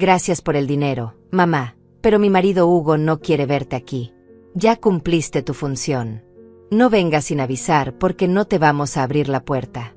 Gracias por el dinero, mamá, pero mi marido Hugo no quiere verte aquí. Ya cumpliste tu función. No vengas sin avisar porque no te vamos a abrir la puerta.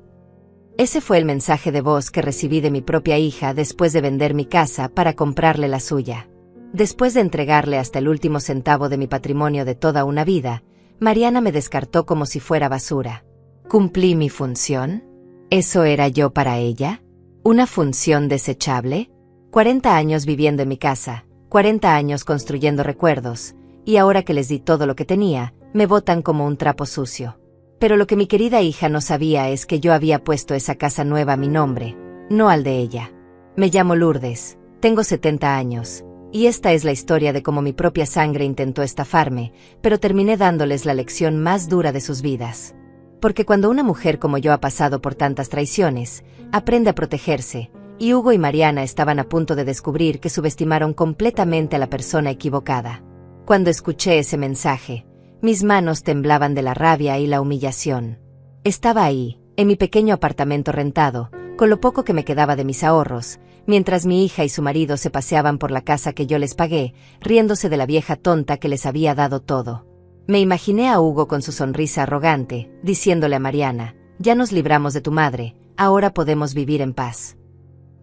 Ese fue el mensaje de voz que recibí de mi propia hija después de vender mi casa para comprarle la suya. Después de entregarle hasta el último centavo de mi patrimonio de toda una vida, Mariana me descartó como si fuera basura. ¿Cumplí mi función? ¿Eso era yo para ella? ¿Una función desechable? 40 años viviendo en mi casa, 40 años construyendo recuerdos, y ahora que les di todo lo que tenía, me botan como un trapo sucio. Pero lo que mi querida hija no sabía es que yo había puesto esa casa nueva a mi nombre, no al de ella. Me llamo Lourdes, tengo 70 años, y esta es la historia de cómo mi propia sangre intentó estafarme, pero terminé dándoles la lección más dura de sus vidas. Porque cuando una mujer como yo ha pasado por tantas traiciones, aprende a protegerse, y Hugo y Mariana estaban a punto de descubrir que subestimaron completamente a la persona equivocada. Cuando escuché ese mensaje, mis manos temblaban de la rabia y la humillación. Estaba ahí, en mi pequeño apartamento rentado, con lo poco que me quedaba de mis ahorros, mientras mi hija y su marido se paseaban por la casa que yo les pagué, riéndose de la vieja tonta que les había dado todo. Me imaginé a Hugo con su sonrisa arrogante, diciéndole a Mariana, ya nos libramos de tu madre, ahora podemos vivir en paz.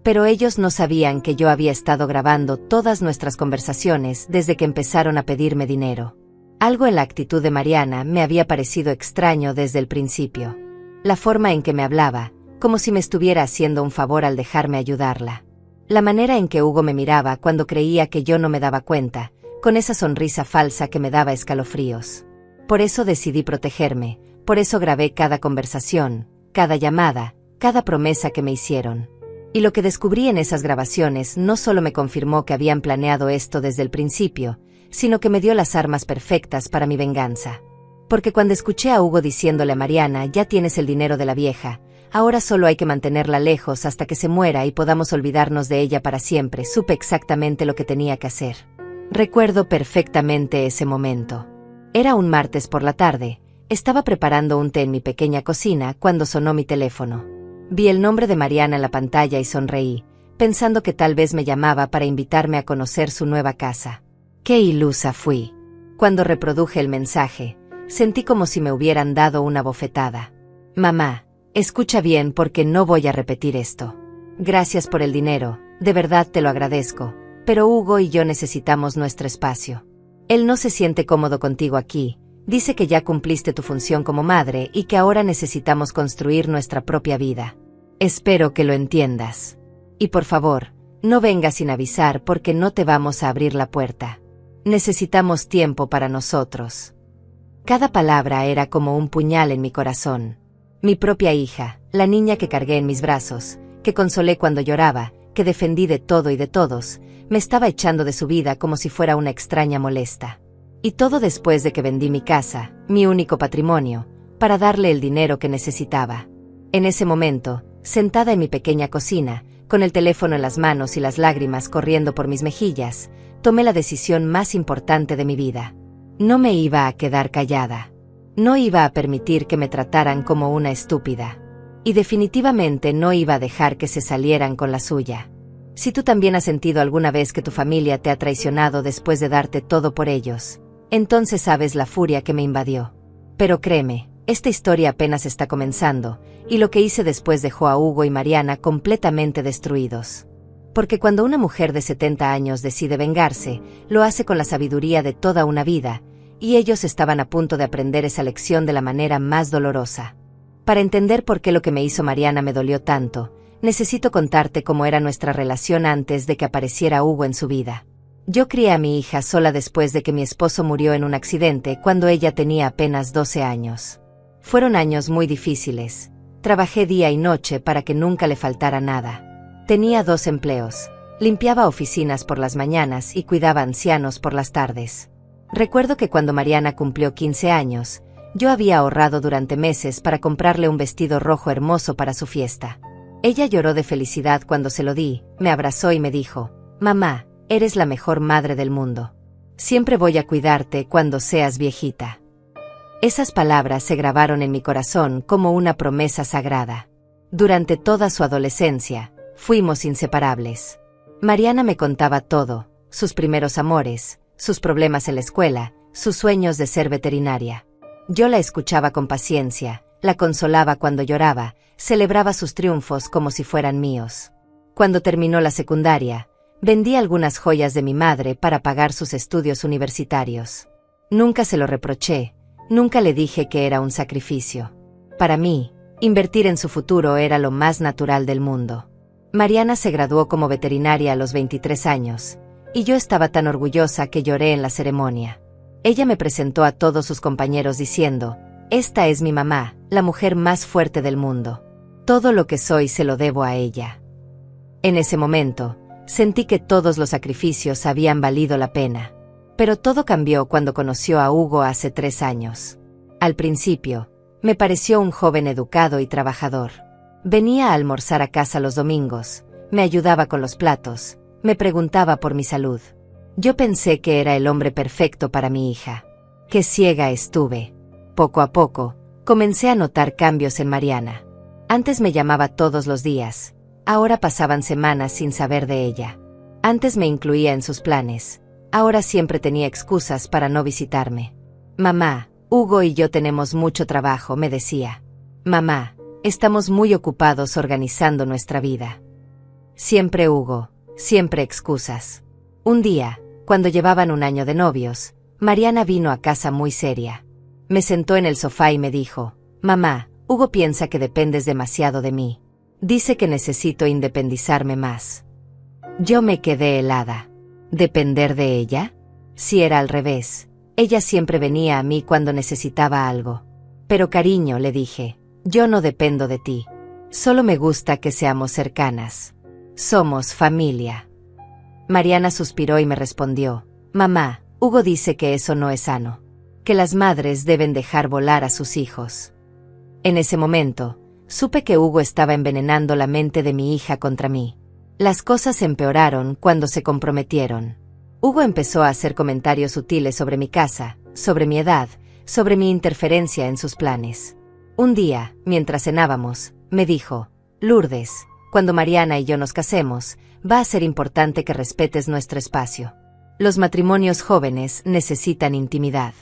Pero ellos no sabían que yo había estado grabando todas nuestras conversaciones desde que empezaron a pedirme dinero. Algo en la actitud de Mariana me había parecido extraño desde el principio. La forma en que me hablaba, como si me estuviera haciendo un favor al dejarme ayudarla. La manera en que Hugo me miraba cuando creía que yo no me daba cuenta, con esa sonrisa falsa que me daba escalofríos. Por eso decidí protegerme, por eso grabé cada conversación, cada llamada, cada promesa que me hicieron. Y lo que descubrí en esas grabaciones no solo me confirmó que habían planeado esto desde el principio, sino que me dio las armas perfectas para mi venganza. Porque cuando escuché a Hugo diciéndole a Mariana, ya tienes el dinero de la vieja, ahora solo hay que mantenerla lejos hasta que se muera y podamos olvidarnos de ella para siempre, supe exactamente lo que tenía que hacer. Recuerdo perfectamente ese momento. Era un martes por la tarde, estaba preparando un té en mi pequeña cocina cuando sonó mi teléfono. Vi el nombre de Mariana en la pantalla y sonreí, pensando que tal vez me llamaba para invitarme a conocer su nueva casa. ¡Qué ilusa fui! Cuando reproduje el mensaje, sentí como si me hubieran dado una bofetada. Mamá, escucha bien porque no voy a repetir esto. Gracias por el dinero, de verdad te lo agradezco, pero Hugo y yo necesitamos nuestro espacio. Él no se siente cómodo contigo aquí, dice que ya cumpliste tu función como madre y que ahora necesitamos construir nuestra propia vida. Espero que lo entiendas. Y por favor, no vengas sin avisar porque no te vamos a abrir la puerta. Necesitamos tiempo para nosotros. Cada palabra era como un puñal en mi corazón. Mi propia hija, la niña que cargué en mis brazos, que consolé cuando lloraba, que defendí de todo y de todos, me estaba echando de su vida como si fuera una extraña molesta. Y todo después de que vendí mi casa, mi único patrimonio, para darle el dinero que necesitaba. En ese momento, sentada en mi pequeña cocina, con el teléfono en las manos y las lágrimas corriendo por mis mejillas, tomé la decisión más importante de mi vida. No me iba a quedar callada. No iba a permitir que me trataran como una estúpida. Y definitivamente no iba a dejar que se salieran con la suya. Si tú también has sentido alguna vez que tu familia te ha traicionado después de darte todo por ellos, entonces sabes la furia que me invadió. Pero créeme, esta historia apenas está comenzando, y lo que hice después dejó a Hugo y Mariana completamente destruidos. Porque cuando una mujer de 70 años decide vengarse, lo hace con la sabiduría de toda una vida, y ellos estaban a punto de aprender esa lección de la manera más dolorosa. Para entender por qué lo que me hizo Mariana me dolió tanto, necesito contarte cómo era nuestra relación antes de que apareciera Hugo en su vida. Yo crié a mi hija sola después de que mi esposo murió en un accidente cuando ella tenía apenas 12 años. Fueron años muy difíciles. Trabajé día y noche para que nunca le faltara nada. Tenía 2 empleos. Limpiaba oficinas por las mañanas y cuidaba ancianos por las tardes. Recuerdo que cuando Mariana cumplió 15 años, yo había ahorrado durante meses para comprarle un vestido rojo hermoso para su fiesta. Ella lloró de felicidad cuando se lo di, me abrazó y me dijo, «Mamá, eres la mejor madre del mundo. Siempre voy a cuidarte cuando seas viejita». Esas palabras se grabaron en mi corazón como una promesa sagrada. Durante toda su adolescencia, fuimos inseparables. Mariana me contaba todo, sus primeros amores, sus problemas en la escuela, sus sueños de ser veterinaria. Yo la escuchaba con paciencia, la consolaba cuando lloraba, celebraba sus triunfos como si fueran míos. Cuando terminó la secundaria, vendí algunas joyas de mi madre para pagar sus estudios universitarios. Nunca se lo reproché, nunca le dije que era un sacrificio. Para mí, invertir en su futuro era lo más natural del mundo. Mariana se graduó como veterinaria a los 23 años, y yo estaba tan orgullosa que lloré en la ceremonia. Ella me presentó a todos sus compañeros diciendo: «Esta es mi mamá, la mujer más fuerte del mundo. Todo lo que soy se lo debo a ella». En ese momento, sentí que todos los sacrificios habían valido la pena. Pero todo cambió cuando conoció a Hugo hace 3 años. Al principio, me pareció un joven educado y trabajador. Venía a almorzar a casa los domingos, me ayudaba con los platos, me preguntaba por mi salud. Yo pensé que era el hombre perfecto para mi hija. Qué ciega estuve. Poco a poco, comencé a notar cambios en Mariana. Antes me llamaba todos los días, ahora pasaban semanas sin saber de ella. Antes me incluía en sus planes, ahora siempre tenía excusas para no visitarme. «Mamá, Hugo y yo tenemos mucho trabajo», me decía. «Mamá, estamos muy ocupados organizando nuestra vida». Siempre Hugo, siempre excusas. Un día, cuando llevaban 1 año de novios, Mariana vino a casa muy seria. Me sentó en el sofá y me dijo: «Mamá, Hugo piensa que dependes demasiado de mí. Dice que necesito independizarme más». Yo me quedé helada. ¿Depender de ella? Si era al revés. Ella siempre venía a mí cuando necesitaba algo. «Pero cariño», le dije, «yo no dependo de ti. Solo me gusta que seamos cercanas. Somos familia». Mariana suspiró y me respondió: «Mamá, Hugo dice que eso no es sano. Que las madres deben dejar volar a sus hijos». En ese momento, supe que Hugo estaba envenenando la mente de mi hija contra mí. Las cosas empeoraron cuando se comprometieron. Hugo empezó a hacer comentarios sutiles sobre mi casa, sobre mi edad, sobre mi interferencia en sus planes. Un día, mientras cenábamos, me dijo: «Lourdes, cuando Mariana y yo nos casemos, va a ser importante que respetes nuestro espacio. Los matrimonios jóvenes necesitan intimidad».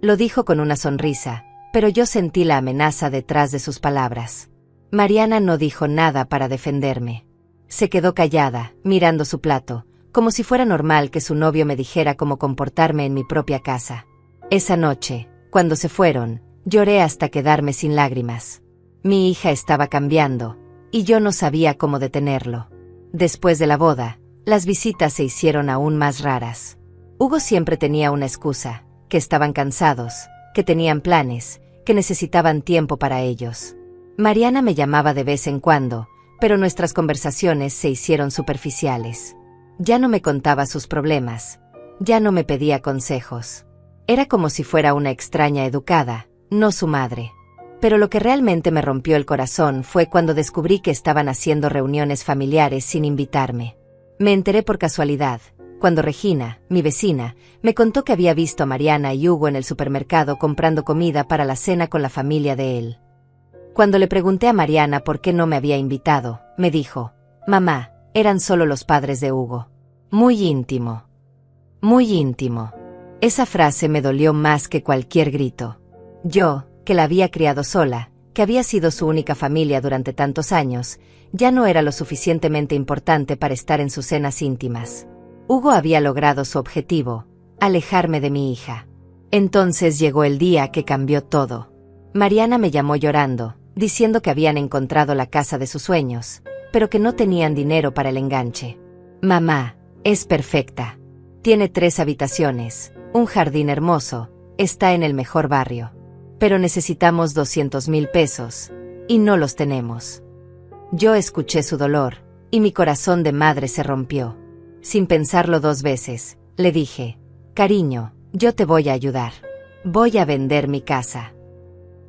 Lo dijo con una sonrisa, pero yo sentí la amenaza detrás de sus palabras. Mariana no dijo nada para defenderme. Se quedó callada, mirando su plato, como si fuera normal que su novio me dijera cómo comportarme en mi propia casa. Esa noche, cuando se fueron, lloré hasta quedarme sin lágrimas. Mi hija estaba cambiando, y yo no sabía cómo detenerlo. Después de la boda, las visitas se hicieron aún más raras. Hugo siempre tenía una excusa: que estaban cansados, que tenían planes, que necesitaban tiempo para ellos. Mariana me llamaba de vez en cuando, pero nuestras conversaciones se hicieron superficiales. Ya no me contaba sus problemas, ya no me pedía consejos. Era como si fuera una extraña educada, no su madre. Pero lo que realmente me rompió el corazón fue cuando descubrí que estaban haciendo reuniones familiares sin invitarme. Me enteré por casualidad, cuando Regina, mi vecina, me contó que había visto a Mariana y Hugo en el supermercado comprando comida para la cena con la familia de él. Cuando le pregunté a Mariana por qué no me había invitado, me dijo: «Mamá, eran solo los padres de Hugo. Muy íntimo. Muy íntimo». Esa frase me dolió más que cualquier grito. Yo, que la había criado sola, que había sido su única familia durante tantos años, ya no era lo suficientemente importante para estar en sus cenas íntimas. Hugo había logrado su objetivo: alejarme de mi hija. Entonces llegó el día que cambió todo. Mariana me llamó llorando, diciendo que habían encontrado la casa de sus sueños, pero que no tenían dinero para el enganche. «Mamá, es perfecta. Tiene 3 habitaciones, un jardín hermoso, está en el mejor barrio. Pero necesitamos 200,000 pesos, y no los tenemos». Yo escuché su dolor, y mi corazón de madre se rompió. Sin pensarlo 2 veces, le dije: «Cariño, yo te voy a ayudar. Voy a vender mi casa».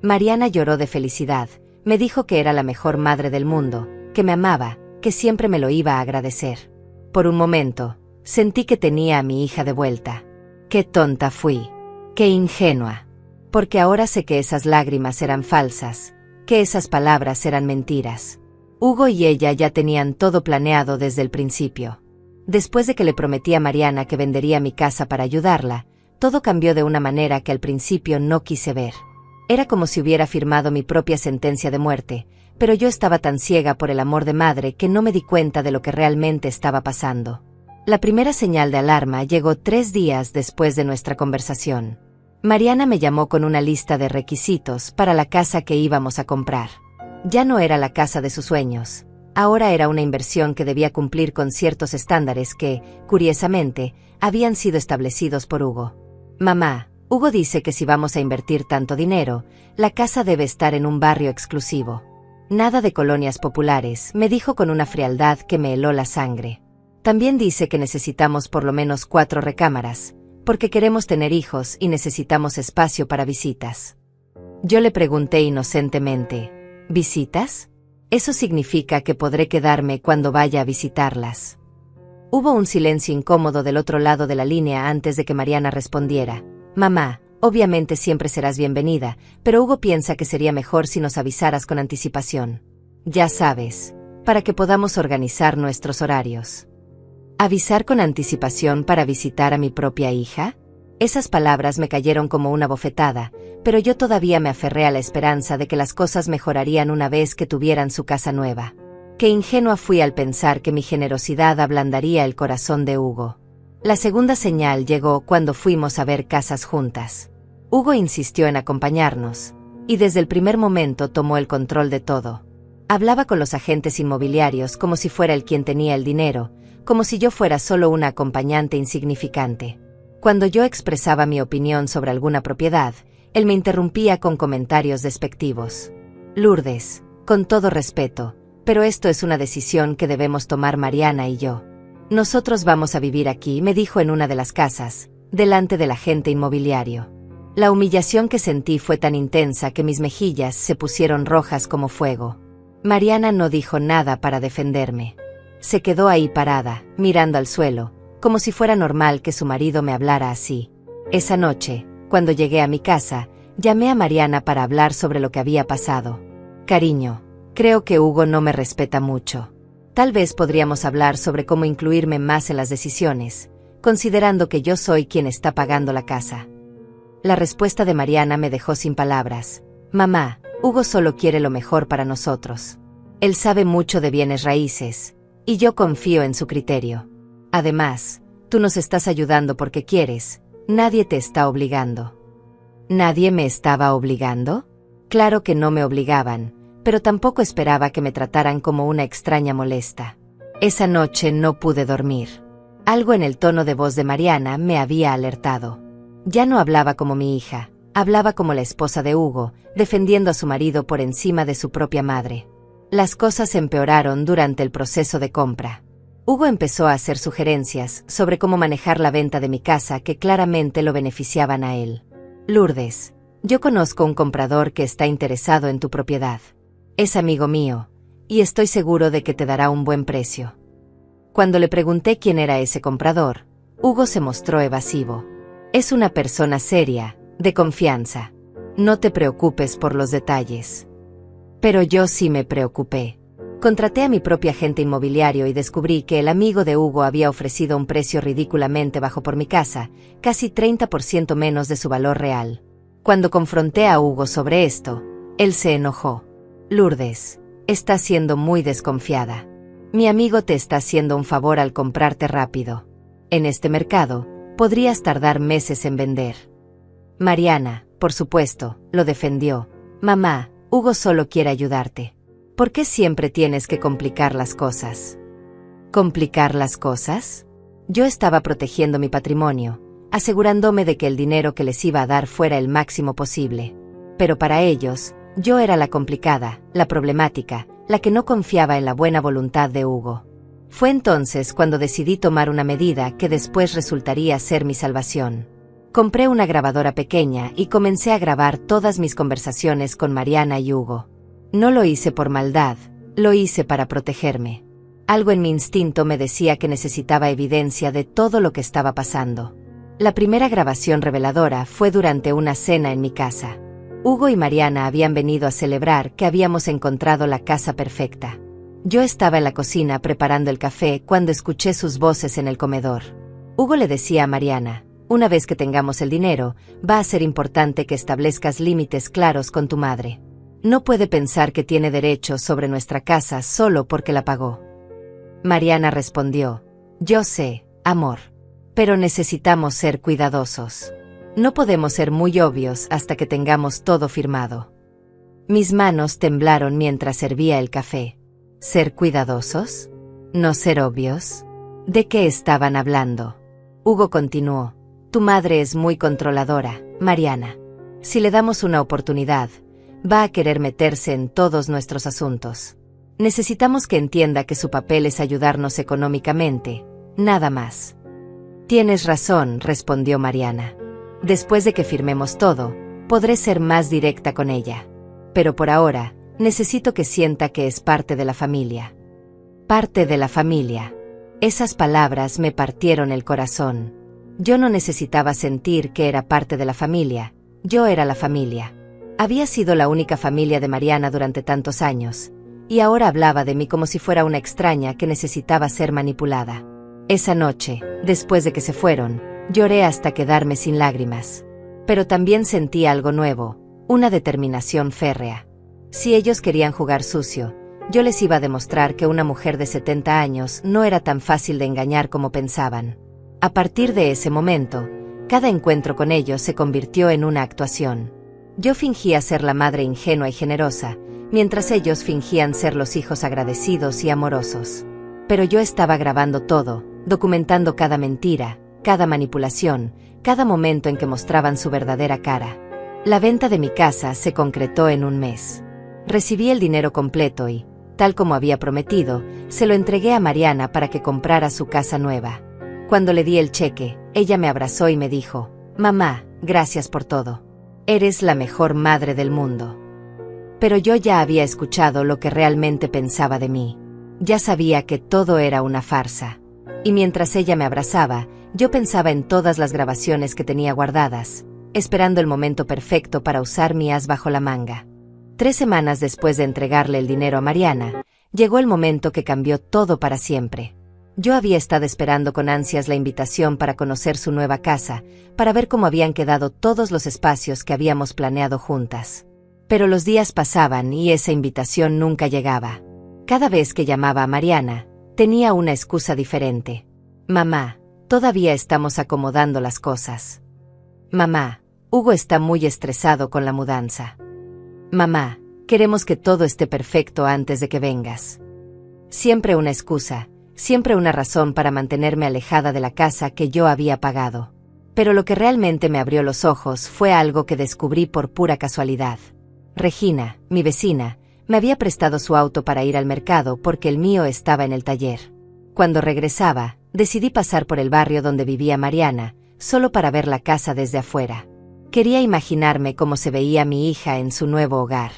Mariana lloró de felicidad, me dijo que era la mejor madre del mundo, que me amaba, que siempre me lo iba a agradecer. Por un momento, sentí que tenía a mi hija de vuelta. Qué tonta fui. Qué ingenua. Porque ahora sé que esas lágrimas eran falsas, que esas palabras eran mentiras. Hugo y ella ya tenían todo planeado desde el principio. Después de que le prometí a Mariana que vendería mi casa para ayudarla, todo cambió de una manera que al principio no quise ver. Era como si hubiera firmado mi propia sentencia de muerte, pero yo estaba tan ciega por el amor de madre que no me di cuenta de lo que realmente estaba pasando. La primera señal de alarma llegó 3 días después de nuestra conversación. Mariana me llamó con una lista de requisitos para la casa que íbamos a comprar. Ya no era la casa de sus sueños. Ahora era una inversión que debía cumplir con ciertos estándares que, curiosamente, habían sido establecidos por Hugo. Mamá, Hugo dice que si vamos a invertir tanto dinero, la casa debe estar en un barrio exclusivo. Nada de colonias populares, me dijo con una frialdad que me heló la sangre. También dice que necesitamos por lo menos 4 recámaras, porque queremos tener hijos y necesitamos espacio para visitas. Yo le pregunté inocentemente, ¿visitas? Eso significa que podré quedarme cuando vaya a visitarlas. Hubo un silencio incómodo del otro lado de la línea antes de que Mariana respondiera. Mamá, obviamente siempre serás bienvenida, pero Hugo piensa que sería mejor si nos avisaras con anticipación. Ya sabes, para que podamos organizar nuestros horarios. ¿Avisar con anticipación para visitar a mi propia hija? Esas palabras me cayeron como una bofetada, pero yo todavía me aferré a la esperanza de que las cosas mejorarían una vez que tuvieran su casa nueva. Qué ingenua fui al pensar que mi generosidad ablandaría el corazón de Hugo. La segunda señal llegó cuando fuimos a ver casas juntas. Hugo insistió en acompañarnos, y desde el primer momento tomó el control de todo. Hablaba con los agentes inmobiliarios como si fuera él quien tenía el dinero, como si yo fuera solo una acompañante insignificante. Cuando yo expresaba mi opinión sobre alguna propiedad, él me interrumpía con comentarios despectivos. Lourdes, con todo respeto, pero esto es una decisión que debemos tomar Mariana y yo. Nosotros vamos a vivir aquí, me dijo en una de las casas, delante del agente inmobiliario. La humillación que sentí fue tan intensa que mis mejillas se pusieron rojas como fuego. Mariana no dijo nada para defenderme. Se quedó ahí parada, mirando al suelo, como si fuera normal que su marido me hablara así. Esa noche, cuando llegué a mi casa, llamé a Mariana para hablar sobre lo que había pasado. Cariño, creo que Hugo no me respeta mucho. Tal vez podríamos hablar sobre cómo incluirme más en las decisiones, considerando que yo soy quien está pagando la casa. La respuesta de Mariana me dejó sin palabras. Mamá, Hugo solo quiere lo mejor para nosotros. Él sabe mucho de bienes raíces, y yo confío en su criterio. Además, tú nos estás ayudando porque quieres, nadie te está obligando. ¿Nadie me estaba obligando? Claro que no me obligaban, pero tampoco esperaba que me trataran como una extraña molesta. Esa noche no pude dormir. Algo en el tono de voz de Mariana me había alertado. Ya no hablaba como mi hija, hablaba como la esposa de Hugo, defendiendo a su marido por encima de su propia madre. Las cosas empeoraron durante el proceso de compra. Hugo empezó a hacer sugerencias sobre cómo manejar la venta de mi casa que claramente lo beneficiaban a él. Lourdes, yo conozco un comprador que está interesado en tu propiedad. Es amigo mío, y estoy seguro de que te dará un buen precio. Cuando le pregunté quién era ese comprador, Hugo se mostró evasivo. Es una persona seria, de confianza. No te preocupes por los detalles. Pero yo sí me preocupé. Contraté a mi propio agente inmobiliario y descubrí que el amigo de Hugo había ofrecido un precio ridículamente bajo por mi casa, casi 30% menos de su valor real. Cuando confronté a Hugo sobre esto, él se enojó. Lourdes, estás siendo muy desconfiada. Mi amigo te está haciendo un favor al comprarte rápido. En este mercado, podrías tardar meses en vender. Mariana, por supuesto, lo defendió. Mamá, Hugo solo quiere ayudarte. ¿Por qué siempre tienes que complicar las cosas? ¿Complicar las cosas? Yo estaba protegiendo mi patrimonio, asegurándome de que el dinero que les iba a dar fuera el máximo posible. Pero para ellos, yo era la complicada, la problemática, la que no confiaba en la buena voluntad de Hugo. Fue entonces cuando decidí tomar una medida que después resultaría ser mi salvación. Compré una grabadora pequeña y comencé a grabar todas mis conversaciones con Mariana y Hugo. No lo hice por maldad, lo hice para protegerme. Algo en mi instinto me decía que necesitaba evidencia de todo lo que estaba pasando. La primera grabación reveladora fue durante una cena en mi casa. Hugo y Mariana habían venido a celebrar que habíamos encontrado la casa perfecta. Yo estaba en la cocina preparando el café cuando escuché sus voces en el comedor. Hugo le decía a Mariana: una vez que tengamos el dinero, va a ser importante que establezcas límites claros con tu madre. No puede pensar que tiene derechos sobre nuestra casa solo porque la pagó. Mariana respondió: yo sé, amor. Pero necesitamos ser cuidadosos. No podemos ser muy obvios hasta que tengamos todo firmado. Mis manos temblaron mientras servía el café. ¿Ser cuidadosos? ¿No ser obvios? ¿De qué estaban hablando? Hugo continuó: tu madre es muy controladora, Mariana. Si le damos una oportunidad, va a querer meterse en todos nuestros asuntos. Necesitamos que entienda que su papel es ayudarnos económicamente, nada más. Tienes razón, respondió Mariana. Después de que firmemos todo, podré ser más directa con ella. Pero por ahora, necesito que sienta que es parte de la familia. Parte de la familia. Esas palabras me partieron el corazón. Yo no necesitaba sentir que era parte de la familia, yo era la familia. Había sido la única familia de Mariana durante tantos años, y ahora hablaba de mí como si fuera una extraña que necesitaba ser manipulada. Esa noche, después de que se fueron, lloré hasta quedarme sin lágrimas. Pero también sentí algo nuevo, una determinación férrea. Si ellos querían jugar sucio, yo les iba a demostrar que una mujer de 70 años no era tan fácil de engañar como pensaban. A partir de ese momento, cada encuentro con ellos se convirtió en una actuación. Yo fingía ser la madre ingenua y generosa, mientras ellos fingían ser los hijos agradecidos y amorosos. Pero yo estaba grabando todo, documentando cada mentira, cada manipulación, cada momento en que mostraban su verdadera cara. La venta de mi casa se concretó en un mes. Recibí el dinero completo y, tal como había prometido, se lo entregué a Mariana para que comprara su casa nueva. Cuando le di el cheque, ella me abrazó y me dijo: mamá, gracias por todo. Eres la mejor madre del mundo. Pero yo ya había escuchado lo que realmente pensaba de mí. Ya sabía que todo era una farsa. Y mientras ella me abrazaba, yo pensaba en todas las grabaciones que tenía guardadas, esperando el momento perfecto para usar mi as bajo la manga. 3 semanas después de entregarle el dinero a Mariana, llegó el momento que cambió todo para siempre. Yo había estado esperando con ansias la invitación para conocer su nueva casa, para ver cómo habían quedado todos los espacios que habíamos planeado juntas. Pero los días pasaban y esa invitación nunca llegaba. Cada vez que llamaba a Mariana, tenía una excusa diferente. Mamá, todavía estamos acomodando las cosas. Mamá, Hugo está muy estresado con la mudanza. Mamá, queremos que todo esté perfecto antes de que vengas. Siempre una excusa, siempre una razón para mantenerme alejada de la casa que yo había pagado. Pero lo que realmente me abrió los ojos fue algo que descubrí por pura casualidad. Regina, mi vecina, me había prestado su auto para ir al mercado porque el mío estaba en el taller. Cuando regresaba, decidí pasar por el barrio donde vivía Mariana, solo para ver la casa desde afuera. Quería imaginarme cómo se veía mi hija en su nuevo hogar.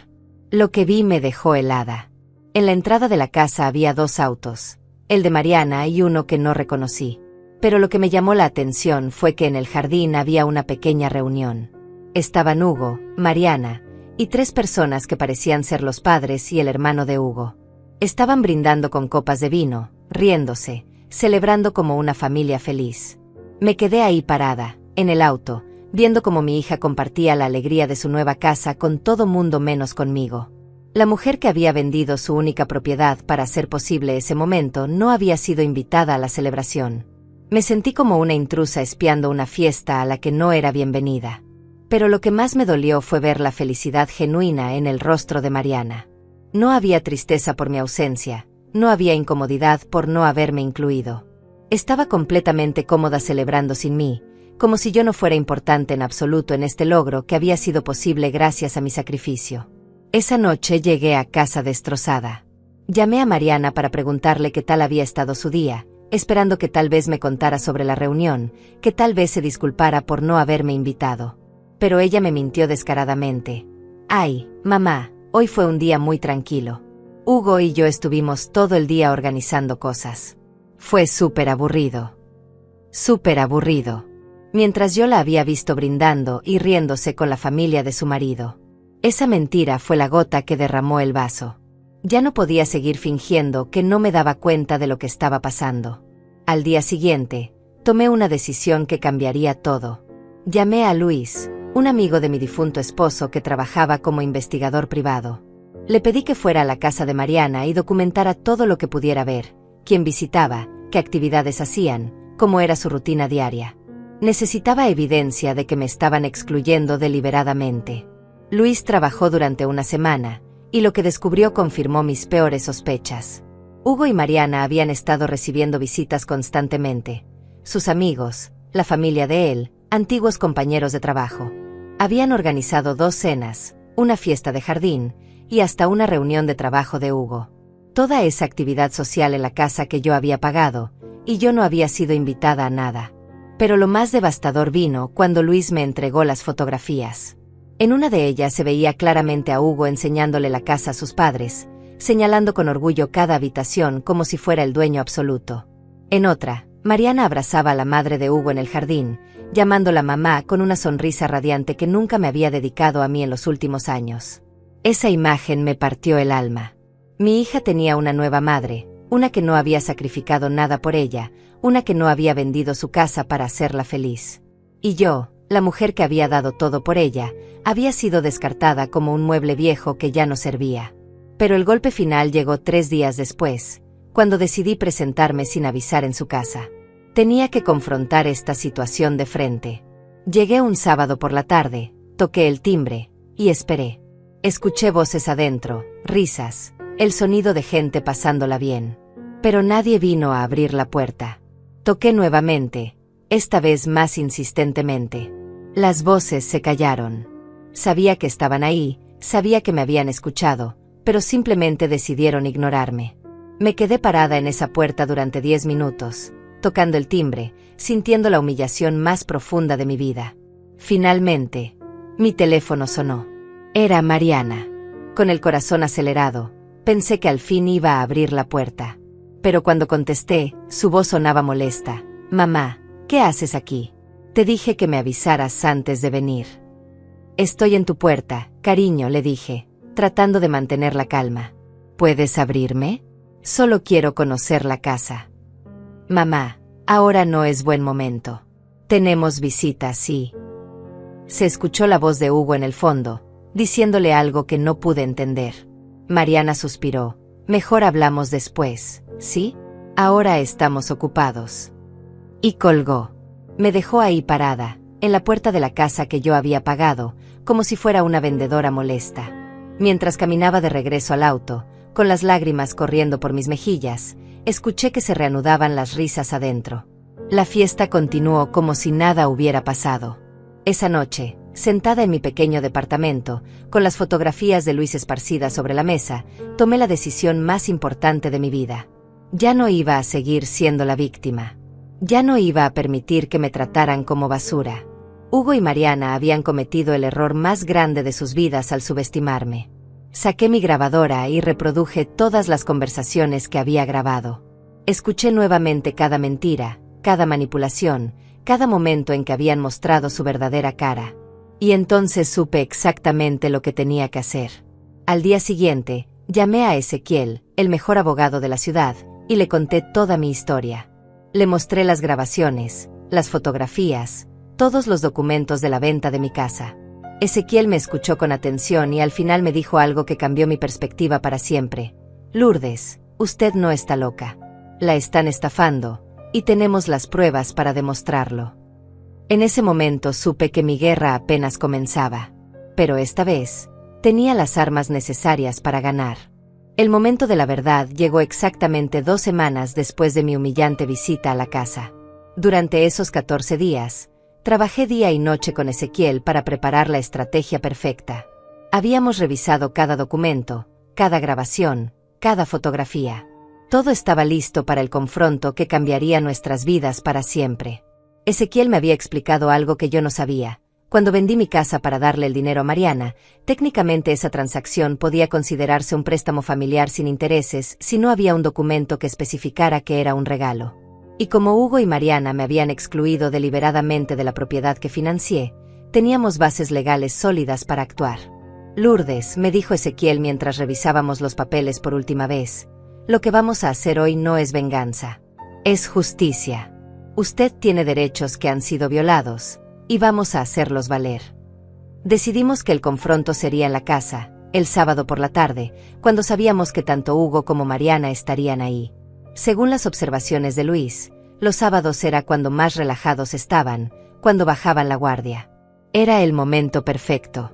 Lo que vi me dejó helada. En la entrada de la casa había 2 autos, el de Mariana y uno que no reconocí. Pero lo que me llamó la atención fue que en el jardín había una pequeña reunión. Estaban Hugo, Mariana, y 3 personas que parecían ser los padres y el hermano de Hugo. Estaban brindando con copas de vino, riéndose, celebrando como una familia feliz. Me quedé ahí parada, en el auto, viendo cómo mi hija compartía la alegría de su nueva casa con todo mundo menos conmigo. La mujer que había vendido su única propiedad para hacer posible ese momento no había sido invitada a la celebración. Me sentí como una intrusa espiando una fiesta a la que no era bienvenida. Pero lo que más me dolió fue ver la felicidad genuina en el rostro de Mariana. No había tristeza por mi ausencia, no había incomodidad por no haberme incluido. Estaba completamente cómoda celebrando sin mí, como si yo no fuera importante en absoluto en este logro que había sido posible gracias a mi sacrificio. Esa noche llegué a casa destrozada. Llamé a Mariana para preguntarle qué tal había estado su día, esperando que tal vez me contara sobre la reunión, que tal vez se disculpara por no haberme invitado. Pero ella me mintió descaradamente. Ay, mamá, hoy fue un día muy tranquilo. Hugo y yo estuvimos todo el día organizando cosas. Fue súper aburrido. Súper aburrido. Mientras yo la había visto brindando y riéndose con la familia de su marido. Esa mentira fue la gota que derramó el vaso. Ya no podía seguir fingiendo que no me daba cuenta de lo que estaba pasando. Al día siguiente, tomé una decisión que cambiaría todo. Llamé a Luis, un amigo de mi difunto esposo que trabajaba como investigador privado. Le pedí que fuera a la casa de Mariana y documentara todo lo que pudiera ver, quién visitaba, qué actividades hacían, cómo era su rutina diaria. Necesitaba evidencia de que me estaban excluyendo deliberadamente. Luis trabajó durante una semana, y lo que descubrió confirmó mis peores sospechas. Hugo y Mariana habían estado recibiendo visitas constantemente. Sus amigos, la familia de él, antiguos compañeros de trabajo. Habían organizado 2 cenas, una fiesta de jardín, y hasta una reunión de trabajo de Hugo. Toda esa actividad social en la casa que yo había pagado, y yo no había sido invitada a nada. Pero lo más devastador vino cuando Luis me entregó las fotografías. En una de ellas se veía claramente a Hugo enseñándole la casa a sus padres, señalando con orgullo cada habitación como si fuera el dueño absoluto. En otra, Mariana abrazaba a la madre de Hugo en el jardín, llamándola mamá con una sonrisa radiante que nunca me había dedicado a mí en los últimos años. Esa imagen me partió el alma. Mi hija tenía una nueva madre, una que no había sacrificado nada por ella, una que no había vendido su casa para hacerla feliz. Y yo, la mujer que había dado todo por ella, había sido descartada como un mueble viejo que ya no servía. Pero el golpe final llegó 3 días después, cuando decidí presentarme sin avisar en su casa. Tenía que confrontar esta situación de frente. Llegué un sábado por la tarde, toqué el timbre, y esperé. Escuché voces adentro, risas, el sonido de gente pasándola bien. Pero nadie vino a abrir la puerta. Toqué nuevamente, esta vez más insistentemente. Las voces se callaron. Sabía que estaban ahí, sabía que me habían escuchado, pero simplemente decidieron ignorarme. Me quedé parada en esa puerta durante 10 minutos, tocando el timbre, sintiendo la humillación más profunda de mi vida. Finalmente, mi teléfono sonó. Era Mariana. Con el corazón acelerado, pensé que al fin iba a abrir la puerta. Pero cuando contesté, su voz sonaba molesta. Mamá, ¿qué haces aquí? Te dije que me avisaras antes de venir. Estoy en tu puerta, cariño, le dije, tratando de mantener la calma. ¿Puedes abrirme? Solo quiero conocer la casa. Mamá, ahora no es buen momento. Tenemos visitas, sí. Se escuchó la voz de Hugo en el fondo, diciéndole algo que no pude entender. Mariana suspiró. Mejor hablamos después, ¿sí? Ahora estamos ocupados. Y colgó. Me dejó ahí parada, en la puerta de la casa que yo había pagado, como si fuera una vendedora molesta. Mientras caminaba de regreso al auto, con las lágrimas corriendo por mis mejillas, escuché que se reanudaban las risas adentro. La fiesta continuó como si nada hubiera pasado. Esa noche, sentada en mi pequeño departamento, con las fotografías de Luis esparcidas sobre la mesa, tomé la decisión más importante de mi vida. Ya no iba a seguir siendo la víctima. Ya no iba a permitir que me trataran como basura. Hugo y Mariana habían cometido el error más grande de sus vidas al subestimarme. Saqué mi grabadora y reproduje todas las conversaciones que había grabado. Escuché nuevamente cada mentira, cada manipulación, cada momento en que habían mostrado su verdadera cara. Y entonces supe exactamente lo que tenía que hacer. Al día siguiente, llamé a Ezequiel, el mejor abogado de la ciudad, y le conté toda mi historia. Le mostré las grabaciones, las fotografías, todos los documentos de la venta de mi casa. Ezequiel me escuchó con atención y al final me dijo algo que cambió mi perspectiva para siempre. Lourdes, usted no está loca. La están estafando, y tenemos las pruebas para demostrarlo. En ese momento supe que mi guerra apenas comenzaba. Pero esta vez, tenía las armas necesarias para ganar. El momento de la verdad llegó exactamente 2 semanas después de mi humillante visita a la casa. Durante esos 14 días, trabajé día y noche con Ezequiel para preparar la estrategia perfecta. Habíamos revisado cada documento, cada grabación, cada fotografía. Todo estaba listo para el confronto que cambiaría nuestras vidas para siempre. Ezequiel me había explicado algo que yo no sabía. Cuando vendí mi casa para darle el dinero a Mariana, técnicamente esa transacción podía considerarse un préstamo familiar sin intereses si no había un documento que especificara que era un regalo. Y como Hugo y Mariana me habían excluido deliberadamente de la propiedad que financié, teníamos bases legales sólidas para actuar. Lourdes, me dijo Ezequiel mientras revisábamos los papeles por última vez, lo que vamos a hacer hoy no es venganza. Es justicia. Usted tiene derechos que han sido violados, y vamos a hacerlos valer. Decidimos que el confronto sería en la casa, el sábado por la tarde, cuando sabíamos que tanto Hugo como Mariana estarían ahí. Según las observaciones de Luis, los sábados era cuando más relajados estaban, cuando bajaban la guardia. Era el momento perfecto.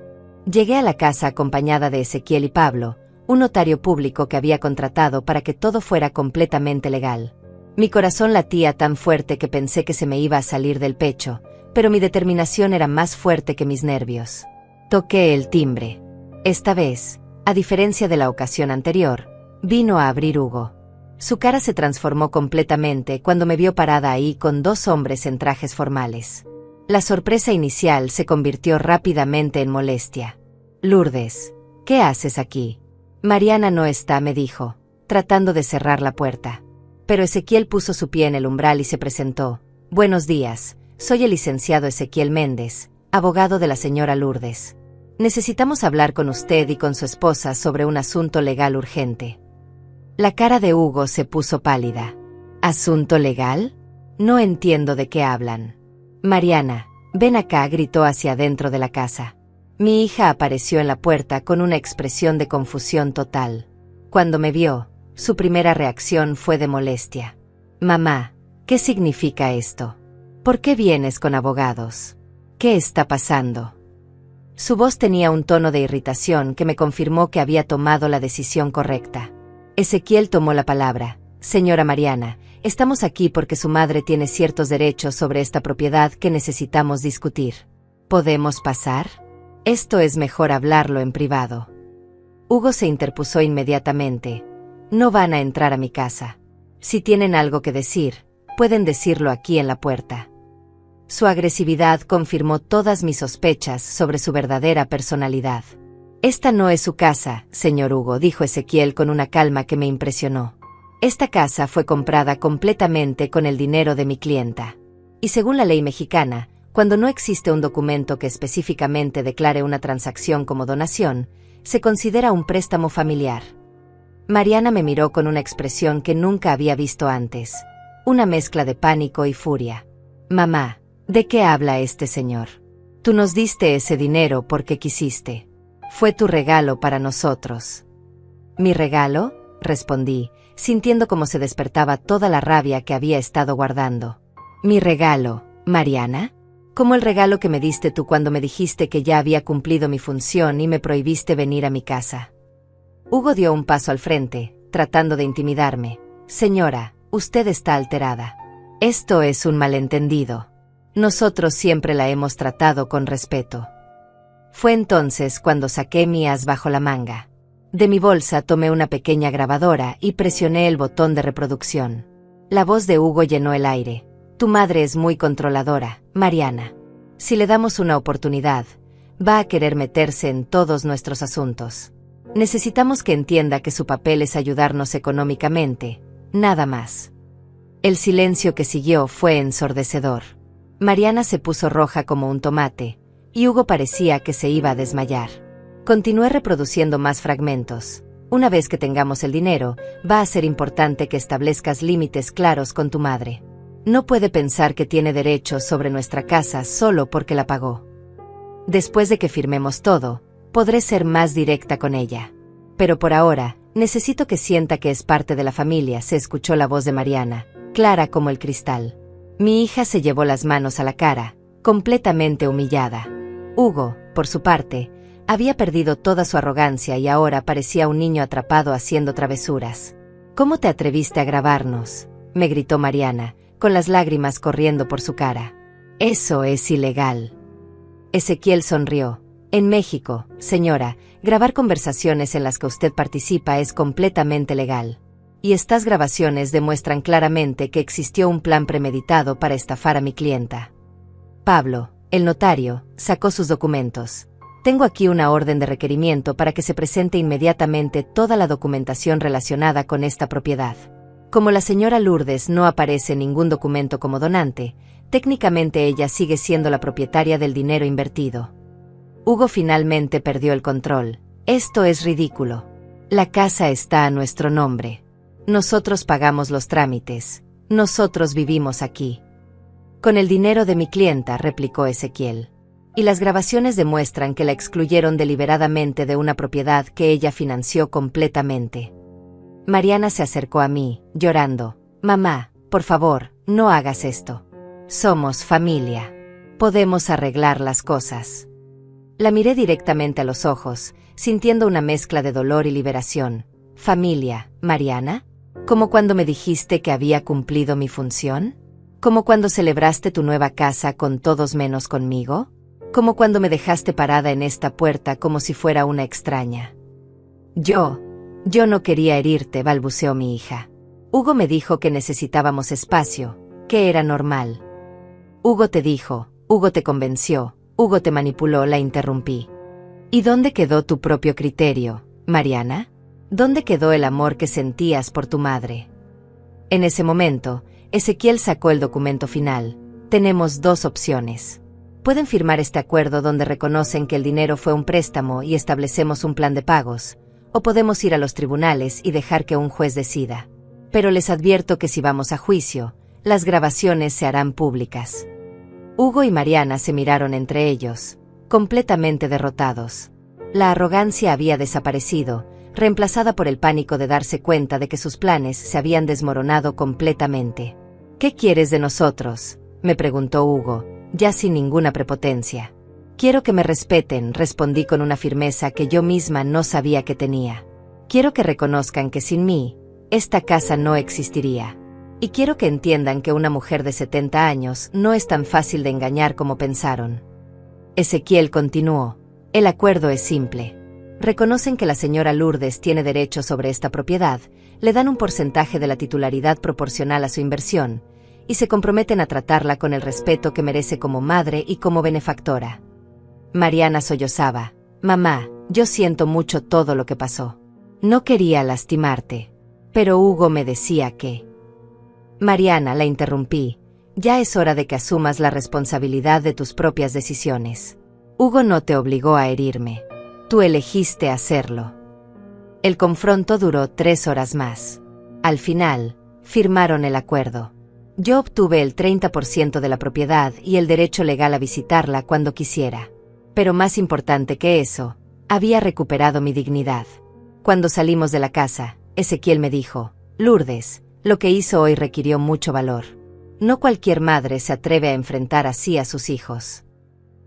Llegué a la casa acompañada de Ezequiel y Pablo, un notario público que había contratado para que todo fuera completamente legal. Mi corazón latía tan fuerte que pensé que se me iba a salir del pecho, pero mi determinación era más fuerte que mis nervios. Toqué el timbre. Esta vez, a diferencia de la ocasión anterior, vino a abrir Hugo. Su cara se transformó completamente cuando me vio parada ahí con dos hombres en trajes formales. La sorpresa inicial se convirtió rápidamente en molestia. Lourdes, ¿qué haces aquí? Mariana no está, me dijo, tratando de cerrar la puerta. Pero Ezequiel puso su pie en el umbral y se presentó. Buenos días, soy el licenciado Ezequiel Méndez, abogado de la señora Lourdes. Necesitamos hablar con usted y con su esposa sobre un asunto legal urgente. La cara de Hugo se puso pálida. ¿Asunto legal? No entiendo de qué hablan. Mariana, ven acá, gritó hacia adentro de la casa. Mi hija apareció en la puerta con una expresión de confusión total. Cuando me vio, su primera reacción fue de molestia. Mamá, ¿qué significa esto? ¿Por qué vienes con abogados? ¿Qué está pasando? Su voz tenía un tono de irritación que me confirmó que había tomado la decisión correcta. Ezequiel tomó la palabra. Señora Mariana, estamos aquí porque su madre tiene ciertos derechos sobre esta propiedad que necesitamos discutir. ¿Podemos pasar? Esto es mejor hablarlo en privado. Hugo se interpuso inmediatamente. No van a entrar a mi casa. Si tienen algo que decir, pueden decirlo aquí en la puerta. Su agresividad confirmó todas mis sospechas sobre su verdadera personalidad. Esta no es su casa, señor Hugo, dijo Ezequiel con una calma que me impresionó. Esta casa fue comprada completamente con el dinero de mi clienta. Y según la ley mexicana, cuando no existe un documento que específicamente declare una transacción como donación, se considera un préstamo familiar. Mariana me miró con una expresión que nunca había visto antes, una mezcla de pánico y furia. Mamá, ¿de qué habla este señor? Tú nos diste ese dinero porque quisiste. Fue tu regalo para nosotros. ¿Mi regalo?, respondí, sintiendo cómo se despertaba toda la rabia que había estado guardando. ¿Mi regalo, Mariana? Como el regalo que me diste tú cuando me dijiste que ya había cumplido mi función y me prohibiste venir a mi casa. Hugo dio un paso al frente, tratando de intimidarme. Señora, usted está alterada. Esto es un malentendido. Nosotros siempre la hemos tratado con respeto. Fue entonces cuando saqué mi as bajo la manga. De mi bolsa tomé una pequeña grabadora y presioné el botón de reproducción. La voz de Hugo llenó el aire. Tu madre es muy controladora, Mariana. Si le damos una oportunidad, va a querer meterse en todos nuestros asuntos. Necesitamos que entienda que su papel es ayudarnos económicamente, nada más. El silencio que siguió fue ensordecedor. Mariana se puso roja como un tomate, y Hugo parecía que se iba a desmayar. Continué reproduciendo más fragmentos. Una vez que tengamos el dinero, va a ser importante que establezcas límites claros con tu madre. No puede pensar que tiene derechos sobre nuestra casa solo porque la pagó. Después de que firmemos todo, podré ser más directa con ella. Pero por ahora, necesito que sienta que es parte de la familia, se escuchó la voz de Mariana, clara como el cristal. Mi hija se llevó las manos a la cara, completamente humillada. Hugo, por su parte, había perdido toda su arrogancia y ahora parecía un niño atrapado haciendo travesuras. ¿Cómo te atreviste a grabarnos?, me gritó Mariana, con las lágrimas corriendo por su cara. Eso es ilegal. Ezequiel sonrió. En México, señora, grabar conversaciones en las que usted participa es completamente legal. Y estas grabaciones demuestran claramente que existió un plan premeditado para estafar a mi clienta. Pablo, el notario, sacó sus documentos. Tengo aquí una orden de requerimiento para que se presente inmediatamente toda la documentación relacionada con esta propiedad. Como la señora Lourdes no aparece en ningún documento como donante, técnicamente ella sigue siendo la propietaria del dinero invertido. Hugo finalmente perdió el control. Esto es ridículo. La casa está a nuestro nombre. Nosotros pagamos los trámites. Nosotros vivimos aquí. Con el dinero de mi clienta, replicó Ezequiel. Y las grabaciones demuestran que la excluyeron deliberadamente de una propiedad que ella financió completamente. Mariana se acercó a mí, llorando. Mamá, por favor, no hagas esto. Somos familia. Podemos arreglar las cosas. La miré directamente a los ojos, sintiendo una mezcla de dolor y liberación. ¿Familia, Mariana? ¿Como cuando me dijiste que había cumplido mi función? ¿Como cuando celebraste tu nueva casa con todos menos conmigo? ¿Como cuando me dejaste parada en esta puerta como si fuera una extraña? Yo no quería herirte, balbuceó mi hija. Hugo me dijo que necesitábamos espacio, que era normal. Hugo te dijo, Hugo te convenció, Hugo te manipuló, la interrumpí. ¿Y dónde quedó tu propio criterio, Mariana? ¿Dónde quedó el amor que sentías por tu madre? En ese momento, Ezequiel sacó el documento final. Tenemos dos opciones. Pueden firmar este acuerdo donde reconocen que el dinero fue un préstamo y establecemos un plan de pagos, o podemos ir a los tribunales y dejar que un juez decida. Pero les advierto que si vamos a juicio, las grabaciones se harán públicas. Hugo y Mariana se miraron entre ellos, completamente derrotados. La arrogancia había desaparecido, reemplazada por el pánico de darse cuenta de que sus planes se habían desmoronado completamente. ¿Qué quieres de nosotros?, me preguntó Hugo, ya sin ninguna prepotencia. Quiero que me respeten, respondí con una firmeza que yo misma no sabía que tenía. Quiero que reconozcan que sin mí, esta casa no existiría. Y quiero que entiendan que una mujer de 70 años no es tan fácil de engañar como pensaron. Ezequiel continuó. El acuerdo es simple. Reconocen que la señora Lourdes tiene derecho sobre esta propiedad, le dan un porcentaje de la titularidad proporcional a su inversión, y se comprometen a tratarla con el respeto que merece como madre y como benefactora. Mariana sollozaba. Mamá, yo siento mucho todo lo que pasó. No quería lastimarte. Pero Hugo me decía que... Mariana, la interrumpí. Ya es hora de que asumas la responsabilidad de tus propias decisiones. Hugo no te obligó a herirme. Tú elegiste hacerlo. El confronto duró 3 horas más. Al final, firmaron el acuerdo. Yo obtuve el 30% de la propiedad y el derecho legal a visitarla cuando quisiera. Pero más importante que eso, había recuperado mi dignidad. Cuando salimos de la casa, Ezequiel me dijo, Lourdes, lo que hizo hoy requirió mucho valor. No cualquier madre se atreve a enfrentar así a sus hijos.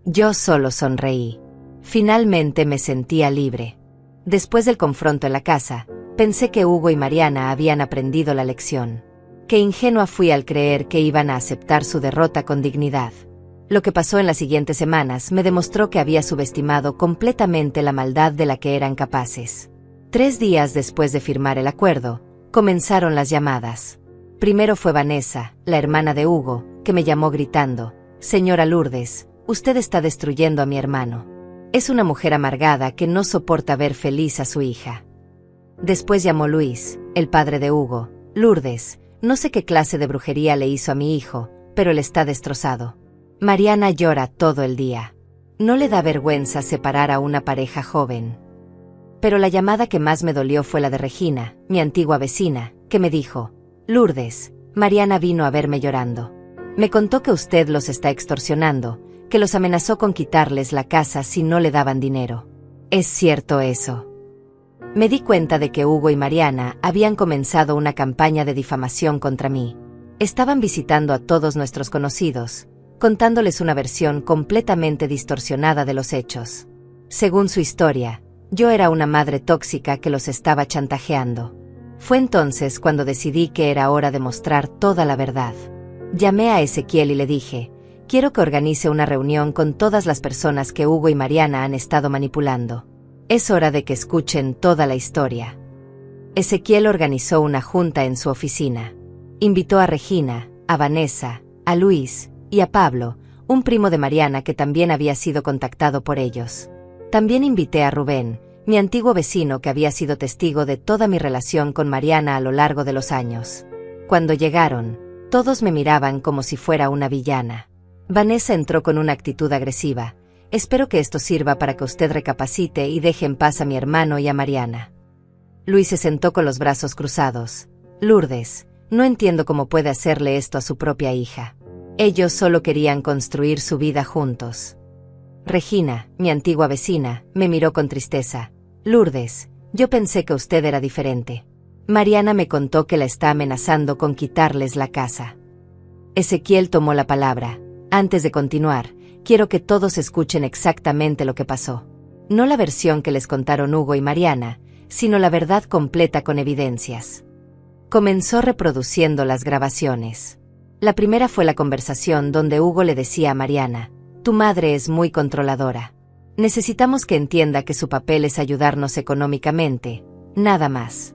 Yo solo sonreí. Finalmente me sentía libre. Después del confronto en la casa, pensé que Hugo y Mariana habían aprendido la lección. Qué ingenua fui al creer que iban a aceptar su derrota con dignidad. Lo que pasó en las siguientes semanas me demostró que había subestimado completamente la maldad de la que eran capaces. 3 días después de firmar el acuerdo, comenzaron las llamadas. Primero fue Vanessa, la hermana de Hugo, que me llamó gritando, Señora Lourdes, usted está destruyendo a mi hermano. Es una mujer amargada que no soporta ver feliz a su hija. Después llamó Luis, el padre de Hugo. Lourdes, no sé qué clase de brujería le hizo a mi hijo, pero él está destrozado. Mariana llora todo el día. No le da vergüenza separar a una pareja joven. Pero la llamada que más me dolió fue la de Regina, mi antigua vecina, que me dijo, Lourdes, Mariana vino a verme llorando. Me contó que usted los está extorsionando, que los amenazó con quitarles la casa si no le daban dinero. ¿Es cierto eso? Me di cuenta de que Hugo y Mariana habían comenzado una campaña de difamación contra mí. Estaban visitando a todos nuestros conocidos, contándoles una versión completamente distorsionada de los hechos. Según su historia, yo era una madre tóxica que los estaba chantajeando. Fue entonces cuando decidí que era hora de mostrar toda la verdad. Llamé a Ezequiel y le dije, quiero que organice una reunión con todas las personas que Hugo y Mariana han estado manipulando. Es hora de que escuchen toda la historia. Ezequiel organizó una junta en su oficina. Invitó a Regina, a Vanessa, a Luis y a Pablo, un primo de Mariana que también había sido contactado por ellos. También invité a Rubén, mi antiguo vecino que había sido testigo de toda mi relación con Mariana a lo largo de los años. Cuando llegaron, todos me miraban como si fuera una villana. Vanessa entró con una actitud agresiva. Espero que esto sirva para que usted recapacite y deje en paz a mi hermano y a Mariana. Luis se sentó con los brazos cruzados. Lourdes, no entiendo cómo puede hacerle esto a su propia hija. Ellos solo querían construir su vida juntos. Regina, mi antigua vecina, me miró con tristeza. Lourdes, yo pensé que usted era diferente. Mariana me contó que la está amenazando con quitarles la casa. Ezequiel tomó la palabra. Antes de continuar, quiero que todos escuchen exactamente lo que pasó. No la versión que les contaron Hugo y Mariana, sino la verdad completa con evidencias. Comenzó reproduciendo las grabaciones. La primera fue la conversación donde Hugo le decía a Mariana: tu madre es muy controladora. Necesitamos que entienda que su papel es ayudarnos económicamente, nada más.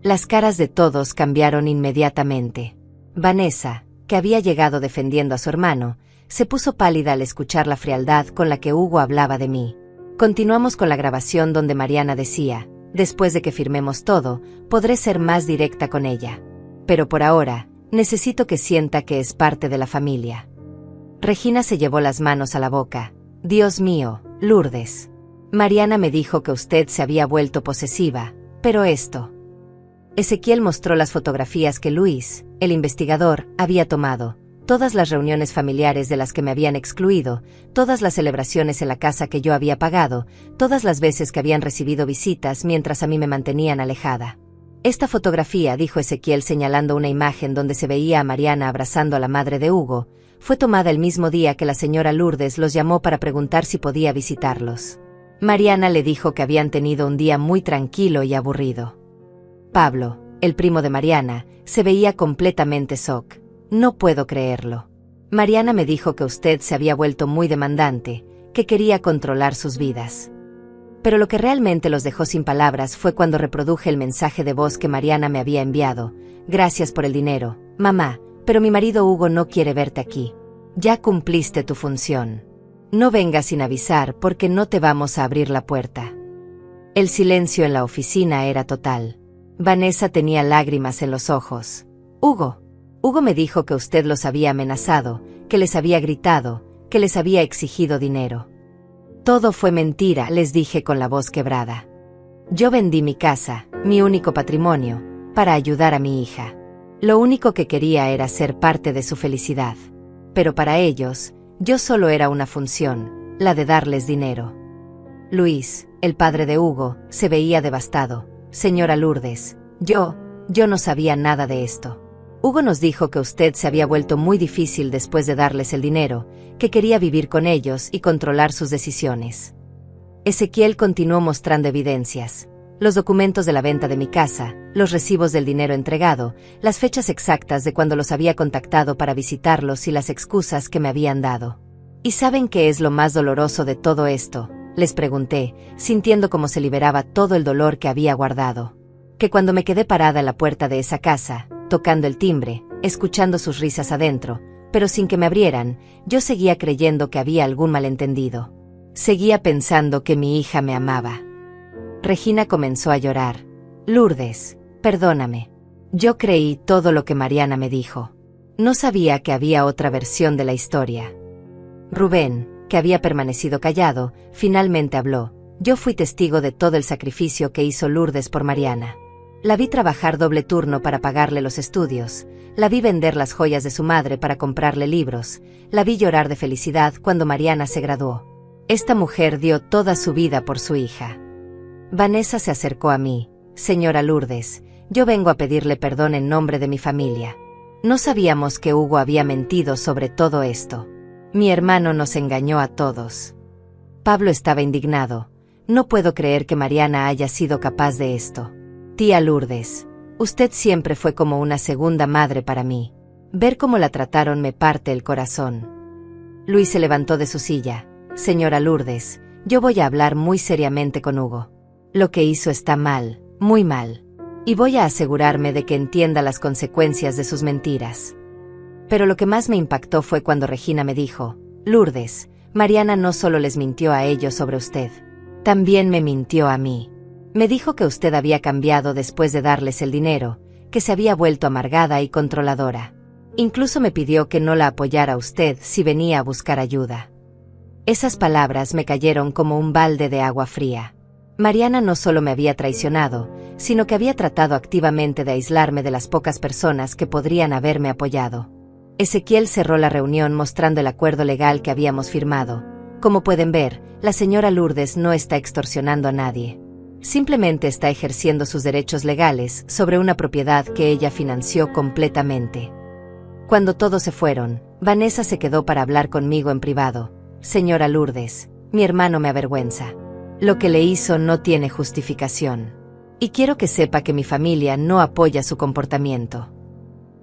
Las caras de todos cambiaron inmediatamente. Vanessa, que había llegado defendiendo a su hermano, se puso pálida al escuchar la frialdad con la que Hugo hablaba de mí. Continuamos con la grabación donde Mariana decía: después de que firmemos todo, podré ser más directa con ella. Pero por ahora, necesito que sienta que es parte de la familia. Regina se llevó las manos a la boca. Dios mío, Lourdes. Mariana me dijo que usted se había vuelto posesiva, pero esto. Ezequiel mostró las fotografías que Luis, el investigador, había tomado. Todas las reuniones familiares de las que me habían excluido, todas las celebraciones en la casa que yo había pagado, todas las veces que habían recibido visitas mientras a mí me mantenían alejada. Esta fotografía, dijo Ezequiel señalando una imagen donde se veía a Mariana abrazando a la madre de Hugo, fue tomada el mismo día que la señora Lourdes los llamó para preguntar si podía visitarlos. Mariana le dijo que habían tenido un día muy tranquilo y aburrido. Pablo, el primo de Mariana, se veía completamente shock. No puedo creerlo. Mariana me dijo que usted se había vuelto muy demandante, que quería controlar sus vidas. Pero lo que realmente los dejó sin palabras fue cuando reproduje el mensaje de voz que Mariana me había enviado. Gracias por el dinero, mamá, pero mi marido Hugo no quiere verte aquí. Ya cumpliste tu función. No vengas sin avisar porque no te vamos a abrir la puerta. El silencio en la oficina era total. Vanessa tenía lágrimas en los ojos. Hugo me dijo que usted los había amenazado, que les había gritado, que les había exigido dinero. Todo fue mentira, les dije con la voz quebrada. Yo vendí mi casa, mi único patrimonio, para ayudar a mi hija. Lo único que quería era ser parte de su felicidad. Pero para ellos, yo solo era una función, la de darles dinero. Luis, el padre de Hugo, se veía devastado. Señora Lourdes, yo no sabía nada de esto. Hugo nos dijo que usted se había vuelto muy difícil después de darles el dinero, que quería vivir con ellos y controlar sus decisiones. Ezequiel continuó mostrando evidencias. Los documentos de la venta de mi casa, los recibos del dinero entregado, las fechas exactas de cuando los había contactado para visitarlos y las excusas que me habían dado. ¿Y saben qué es lo más doloroso de todo esto?, les pregunté, sintiendo cómo se liberaba todo el dolor que había guardado. Que cuando me quedé parada en la puerta de esa casa, tocando el timbre, escuchando sus risas adentro, pero sin que me abrieran, yo seguía creyendo que había algún malentendido. Seguía pensando que mi hija me amaba. Regina comenzó a llorar. Lourdes, perdóname. Yo creí todo lo que Mariana me dijo. No sabía que había otra versión de la historia. Rubén, que había permanecido callado, finalmente habló. Yo fui testigo de todo el sacrificio que hizo Lourdes por Mariana. La vi trabajar doble turno para pagarle los estudios, la vi vender las joyas de su madre para comprarle libros, la vi llorar de felicidad cuando Mariana se graduó. Esta mujer dio toda su vida por su hija. Vanessa se acercó a mí. Señora Lourdes, yo vengo a pedirle perdón en nombre de mi familia. No sabíamos que Hugo había mentido sobre todo esto. Mi hermano nos engañó a todos. Pablo estaba indignado. No puedo creer que Mariana haya sido capaz de esto. Tía Lourdes, usted siempre fue como una segunda madre para mí. Ver cómo la trataron me parte el corazón. Luis se levantó de su silla. Señora Lourdes, yo voy a hablar muy seriamente con Hugo. Lo que hizo está mal, muy mal. Y voy a asegurarme de que entienda las consecuencias de sus mentiras. Pero lo que más me impactó fue cuando Regina me dijo: Lourdes, Mariana no solo les mintió a ellos sobre usted, también me mintió a mí. Me dijo que usted había cambiado después de darles el dinero, que se había vuelto amargada y controladora. Incluso me pidió que no la apoyara a usted si venía a buscar ayuda. Esas palabras me cayeron como un balde de agua fría. Mariana no solo me había traicionado, sino que había tratado activamente de aislarme de las pocas personas que podrían haberme apoyado. Ezequiel cerró la reunión mostrando el acuerdo legal que habíamos firmado. Como pueden ver, la señora Lourdes no está extorsionando a nadie. Simplemente está ejerciendo sus derechos legales sobre una propiedad que ella financió completamente. Cuando todos se fueron, Vanessa se quedó para hablar conmigo en privado. Señora Lourdes, mi hermano me avergüenza. Lo que le hizo no tiene justificación. Y quiero que sepa que mi familia no apoya su comportamiento.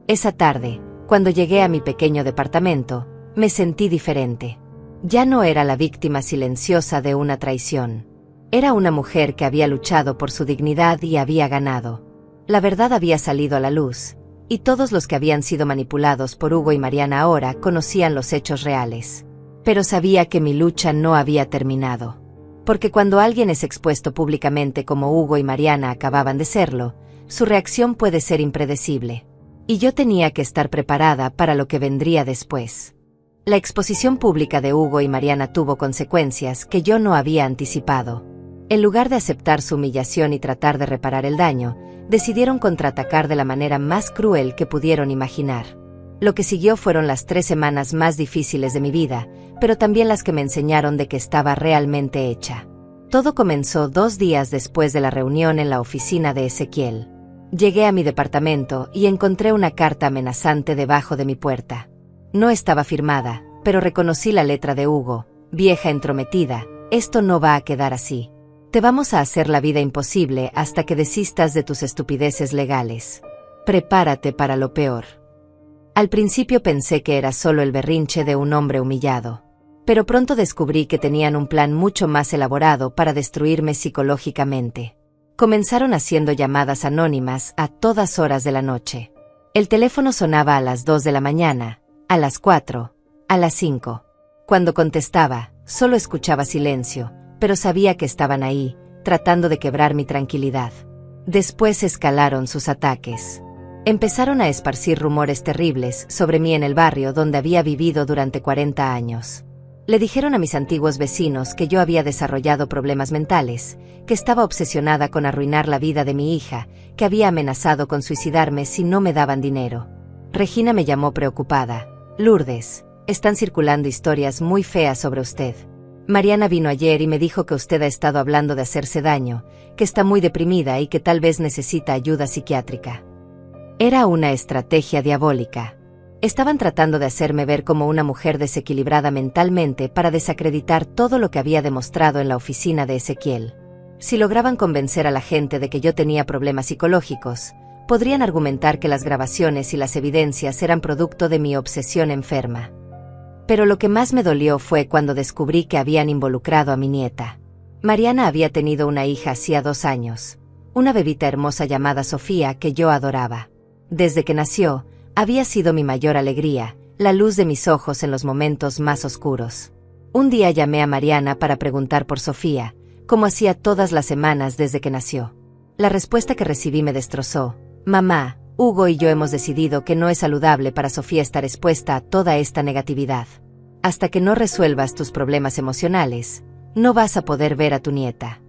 Esa tarde, cuando llegué a mi pequeño departamento, me sentí diferente. Ya no era la víctima silenciosa de una traición. Era una mujer que había luchado por su dignidad y había ganado. La verdad había salido a la luz, y todos los que habían sido manipulados por Hugo y Mariana ahora conocían los hechos reales. Pero sabía que mi lucha no había terminado. Porque cuando alguien es expuesto públicamente como Hugo y Mariana acababan de serlo, su reacción puede ser impredecible. Y yo tenía que estar preparada para lo que vendría después. La exposición pública de Hugo y Mariana tuvo consecuencias que yo no había anticipado. En lugar de aceptar su humillación y tratar de reparar el daño, decidieron contraatacar de la manera más cruel que pudieron imaginar. Lo que siguió fueron las 3 semanas más difíciles de mi vida, pero también las que me enseñaron de que estaba realmente hecha. Todo comenzó 2 días después de la reunión en la oficina de Ezequiel. Llegué a mi departamento y encontré una carta amenazante debajo de mi puerta. No estaba firmada, pero reconocí la letra de Hugo. Vieja entrometida, esto no va a quedar así. Te vamos a hacer la vida imposible hasta que desistas de tus estupideces legales. Prepárate para lo peor. Al principio pensé que era solo el berrinche de un hombre humillado. Pero pronto descubrí que tenían un plan mucho más elaborado para destruirme psicológicamente. Comenzaron haciendo llamadas anónimas a todas horas de la noche. El teléfono sonaba a las 2 de la mañana, a las 4, a las 5. Cuando contestaba, solo escuchaba silencio, pero sabía que estaban ahí, tratando de quebrar mi tranquilidad. Después escalaron sus ataques. Empezaron a esparcir rumores terribles sobre mí en el barrio donde había vivido durante 40 años. Le dijeron a mis antiguos vecinos que yo había desarrollado problemas mentales, que estaba obsesionada con arruinar la vida de mi hija, que había amenazado con suicidarme si no me daban dinero. Regina me llamó preocupada. Lourdes, están circulando historias muy feas sobre usted. Mariana vino ayer y me dijo que usted ha estado hablando de hacerse daño, que está muy deprimida y que tal vez necesita ayuda psiquiátrica. Era una estrategia diabólica. Estaban tratando de hacerme ver como una mujer desequilibrada mentalmente para desacreditar todo lo que había demostrado en la oficina de Ezequiel. Si lograban convencer a la gente de que yo tenía problemas psicológicos, podrían argumentar que las grabaciones y las evidencias eran producto de mi obsesión enferma. Pero lo que más me dolió fue cuando descubrí que habían involucrado a mi nieta. Mariana había tenido una hija hacía 2 años, una bebita hermosa llamada Sofía que yo adoraba. Desde que nació, había sido mi mayor alegría, la luz de mis ojos en los momentos más oscuros. Un día llamé a Mariana para preguntar por Sofía, como hacía todas las semanas desde que nació. La respuesta que recibí me destrozó. Mamá, Hugo y yo hemos decidido que no es saludable para Sofía estar expuesta a toda esta negatividad. Hasta que no resuelvas tus problemas emocionales, no vas a poder ver a tu nieta.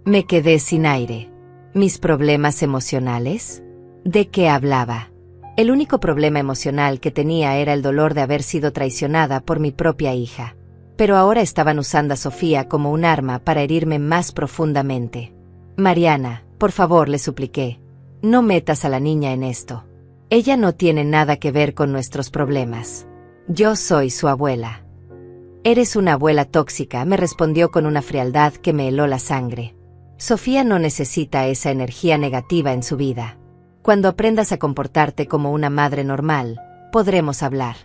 Me quedé sin aire. ¿Mis problemas emocionales? ¿De qué hablaba? El único problema emocional que tenía era el dolor de haber sido traicionada por mi propia hija. Pero ahora estaban usando a Sofía como un arma para herirme más profundamente. Mariana, por favor, le supliqué, no metas a la niña en esto. Ella no tiene nada que ver con nuestros problemas. Yo soy su abuela. Eres una abuela tóxica, me respondió con una frialdad que me heló la sangre. Sofía no necesita esa energía negativa en su vida. Cuando aprendas a comportarte como una madre normal, podremos hablar.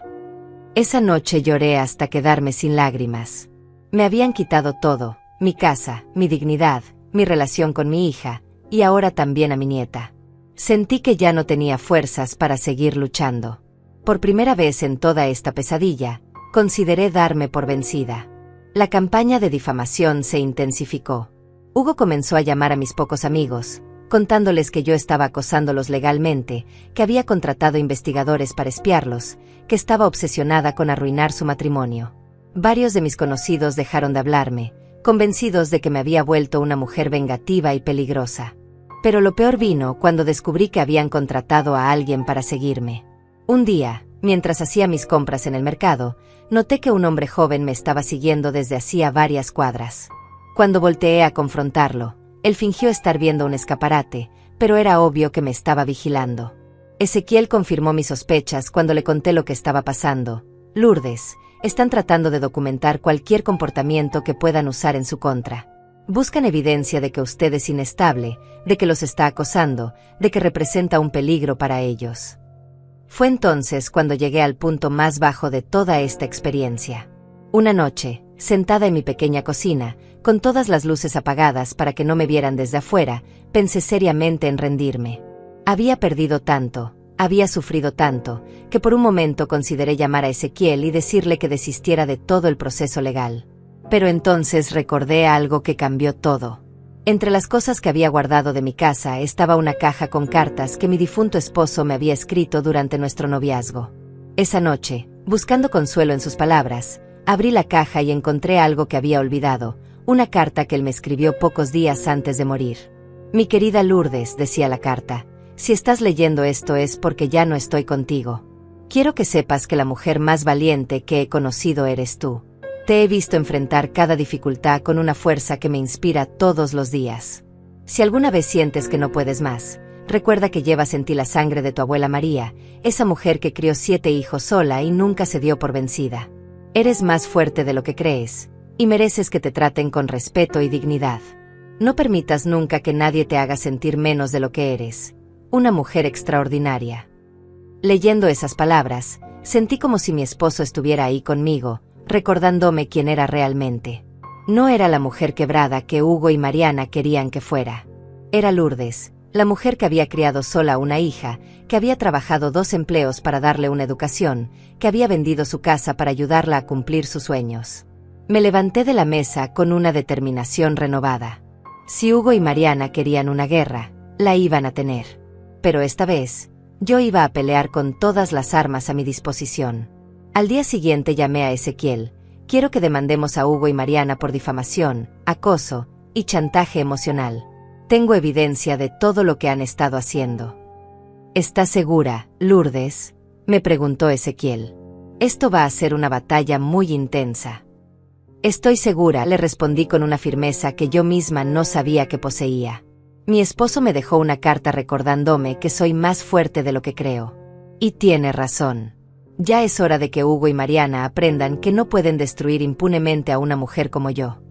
Esa noche lloré hasta quedarme sin lágrimas. Me habían quitado todo, mi casa, mi dignidad, mi relación con mi hija, y ahora también a mi nieta. Sentí que ya no tenía fuerzas para seguir luchando. Por primera vez en toda esta pesadilla, consideré darme por vencida. La campaña de difamación se intensificó. Hugo comenzó a llamar a mis pocos amigos, contándoles que yo estaba acosándolos legalmente, que había contratado investigadores para espiarlos, que estaba obsesionada con arruinar su matrimonio. Varios de mis conocidos dejaron de hablarme, convencidos de que me había vuelto una mujer vengativa y peligrosa. Pero lo peor vino cuando descubrí que habían contratado a alguien para seguirme. Un día, mientras hacía mis compras en el mercado, noté que un hombre joven me estaba siguiendo desde hacía varias cuadras. Cuando volteé a confrontarlo, él fingió estar viendo un escaparate, pero era obvio que me estaba vigilando. Ezequiel confirmó mis sospechas cuando le conté lo que estaba pasando. Lourdes, están tratando de documentar cualquier comportamiento que puedan usar en su contra. Buscan evidencia de que usted es inestable, de que los está acosando, de que representa un peligro para ellos. Fue entonces cuando llegué al punto más bajo de toda esta experiencia. Una noche, sentada en mi pequeña cocina, con todas las luces apagadas para que no me vieran desde afuera, pensé seriamente en rendirme. Había perdido tanto, había sufrido tanto, que por un momento consideré llamar a Ezequiel y decirle que desistiera de todo el proceso legal. Pero entonces recordé algo que cambió todo. Entre las cosas que había guardado de mi casa estaba una caja con cartas que mi difunto esposo me había escrito durante nuestro noviazgo. Esa noche, buscando consuelo en sus palabras, abrí la caja y encontré algo que había olvidado, una carta que él me escribió pocos días antes de morir. Mi querida Lourdes, decía la carta, si estás leyendo esto es porque ya no estoy contigo. Quiero que sepas que la mujer más valiente que he conocido eres tú. Te he visto enfrentar cada dificultad con una fuerza que me inspira todos los días. Si alguna vez sientes que no puedes más, recuerda que llevas en ti la sangre de tu abuela María, esa mujer que crió 7 hijos sola y nunca se dio por vencida. Eres más fuerte de lo que crees, y mereces que te traten con respeto y dignidad. No permitas nunca que nadie te haga sentir menos de lo que eres. Una mujer extraordinaria. Leyendo esas palabras, sentí como si mi esposo estuviera ahí conmigo, recordándome quién era realmente. No era la mujer quebrada que Hugo y Mariana querían que fuera. Era Lourdes, la mujer que había criado sola una hija, que había trabajado 2 empleos para darle una educación, que había vendido su casa para ayudarla a cumplir sus sueños. Me levanté de la mesa con una determinación renovada. Si Hugo y Mariana querían una guerra, la iban a tener. Pero esta vez, yo iba a pelear con todas las armas a mi disposición. Al día siguiente llamé a Ezequiel. Quiero que demandemos a Hugo y Mariana por difamación, acoso y chantaje emocional. Tengo evidencia de todo lo que han estado haciendo. ¿Estás segura, Lourdes?, me preguntó Ezequiel. Esto va a ser una batalla muy intensa. Estoy segura, le respondí con una firmeza que yo misma no sabía que poseía. Mi esposo me dejó una carta recordándome que soy más fuerte de lo que creo. Y tiene razón. Ya es hora de que Hugo y Mariana aprendan que no pueden destruir impunemente a una mujer como yo.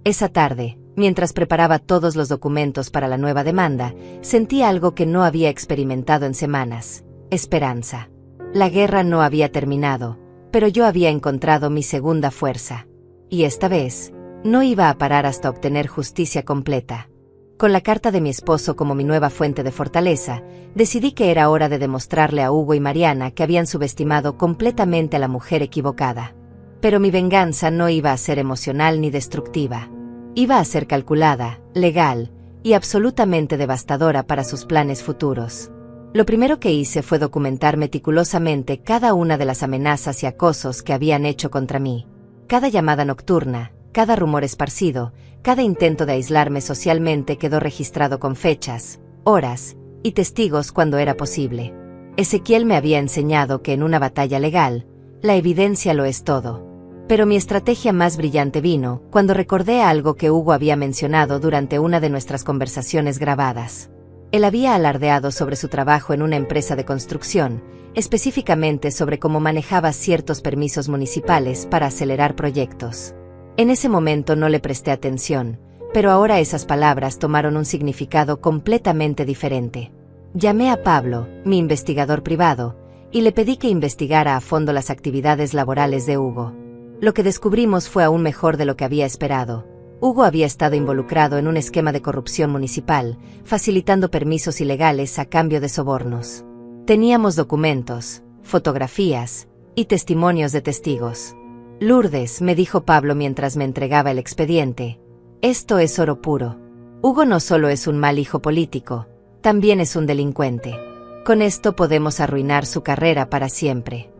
Esa tarde, mientras preparaba todos los documentos para la nueva demanda, sentí algo que no había experimentado en semanas: esperanza. La guerra no había terminado, pero yo había encontrado mi segunda fuerza. Y esta vez, no iba a parar hasta obtener justicia completa. Con la carta de mi esposo como mi nueva fuente de fortaleza, decidí que era hora de demostrarle a Hugo y Mariana que habían subestimado completamente a la mujer equivocada. Pero mi venganza no iba a ser emocional ni destructiva. Iba a ser calculada, legal y absolutamente devastadora para sus planes futuros. Lo primero que hice fue documentar meticulosamente cada una de las amenazas y acosos que habían hecho contra mí. Cada llamada nocturna, cada rumor esparcido, cada intento de aislarme socialmente quedó registrado con fechas, horas y testigos cuando era posible. Ezequiel me había enseñado que en una batalla legal, la evidencia lo es todo. Pero mi estrategia más brillante vino cuando recordé algo que Hugo había mencionado durante una de nuestras conversaciones grabadas. Él había alardeado sobre su trabajo en una empresa de construcción, específicamente sobre cómo manejaba ciertos permisos municipales para acelerar proyectos. En ese momento no le presté atención, pero ahora esas palabras tomaron un significado completamente diferente. Llamé a Pablo, mi investigador privado, y le pedí que investigara a fondo las actividades laborales de Hugo. Lo que descubrimos fue aún mejor de lo que había esperado. Hugo había estado involucrado en un esquema de corrupción municipal, facilitando permisos ilegales a cambio de sobornos. Teníamos documentos, fotografías y testimonios de testigos. Lourdes, me dijo Pablo mientras me entregaba el expediente, esto es oro puro. Hugo no solo es un mal hijo político, también es un delincuente. Con esto podemos arruinar su carrera para siempre.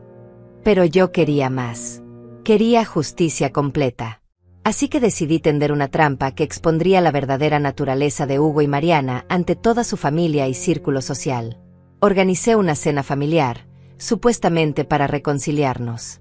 Pero yo quería más. Quería justicia completa. Así que decidí tender una trampa que expondría la verdadera naturaleza de Hugo y Mariana ante toda su familia y círculo social. Organicé una cena familiar, supuestamente para reconciliarnos.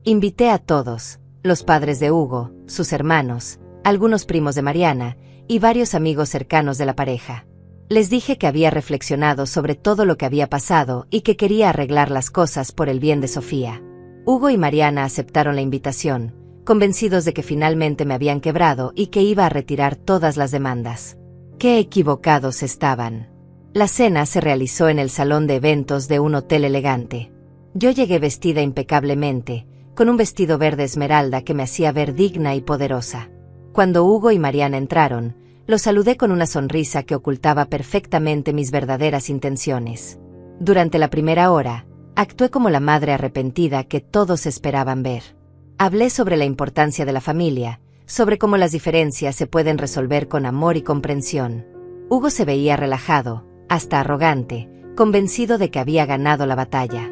Invité a todos, los padres de Hugo, sus hermanos, algunos primos de Mariana y varios amigos cercanos de la pareja. Les dije que había reflexionado sobre todo lo que había pasado y que quería arreglar las cosas por el bien de Sofía. Hugo y Mariana aceptaron la invitación, convencidos de que finalmente me habían quebrado y que iba a retirar todas las demandas. ¡Qué equivocados estaban! La cena se realizó en el salón de eventos de un hotel elegante. Yo llegué vestida impecablemente, con un vestido verde esmeralda que me hacía ver digna y poderosa. Cuando Hugo y Mariana entraron, los saludé con una sonrisa que ocultaba perfectamente mis verdaderas intenciones. Durante la primera hora, actué como la madre arrepentida que todos esperaban ver. Hablé sobre la importancia de la familia, sobre cómo las diferencias se pueden resolver con amor y comprensión. Hugo se veía relajado, hasta arrogante, convencido de que había ganado la batalla.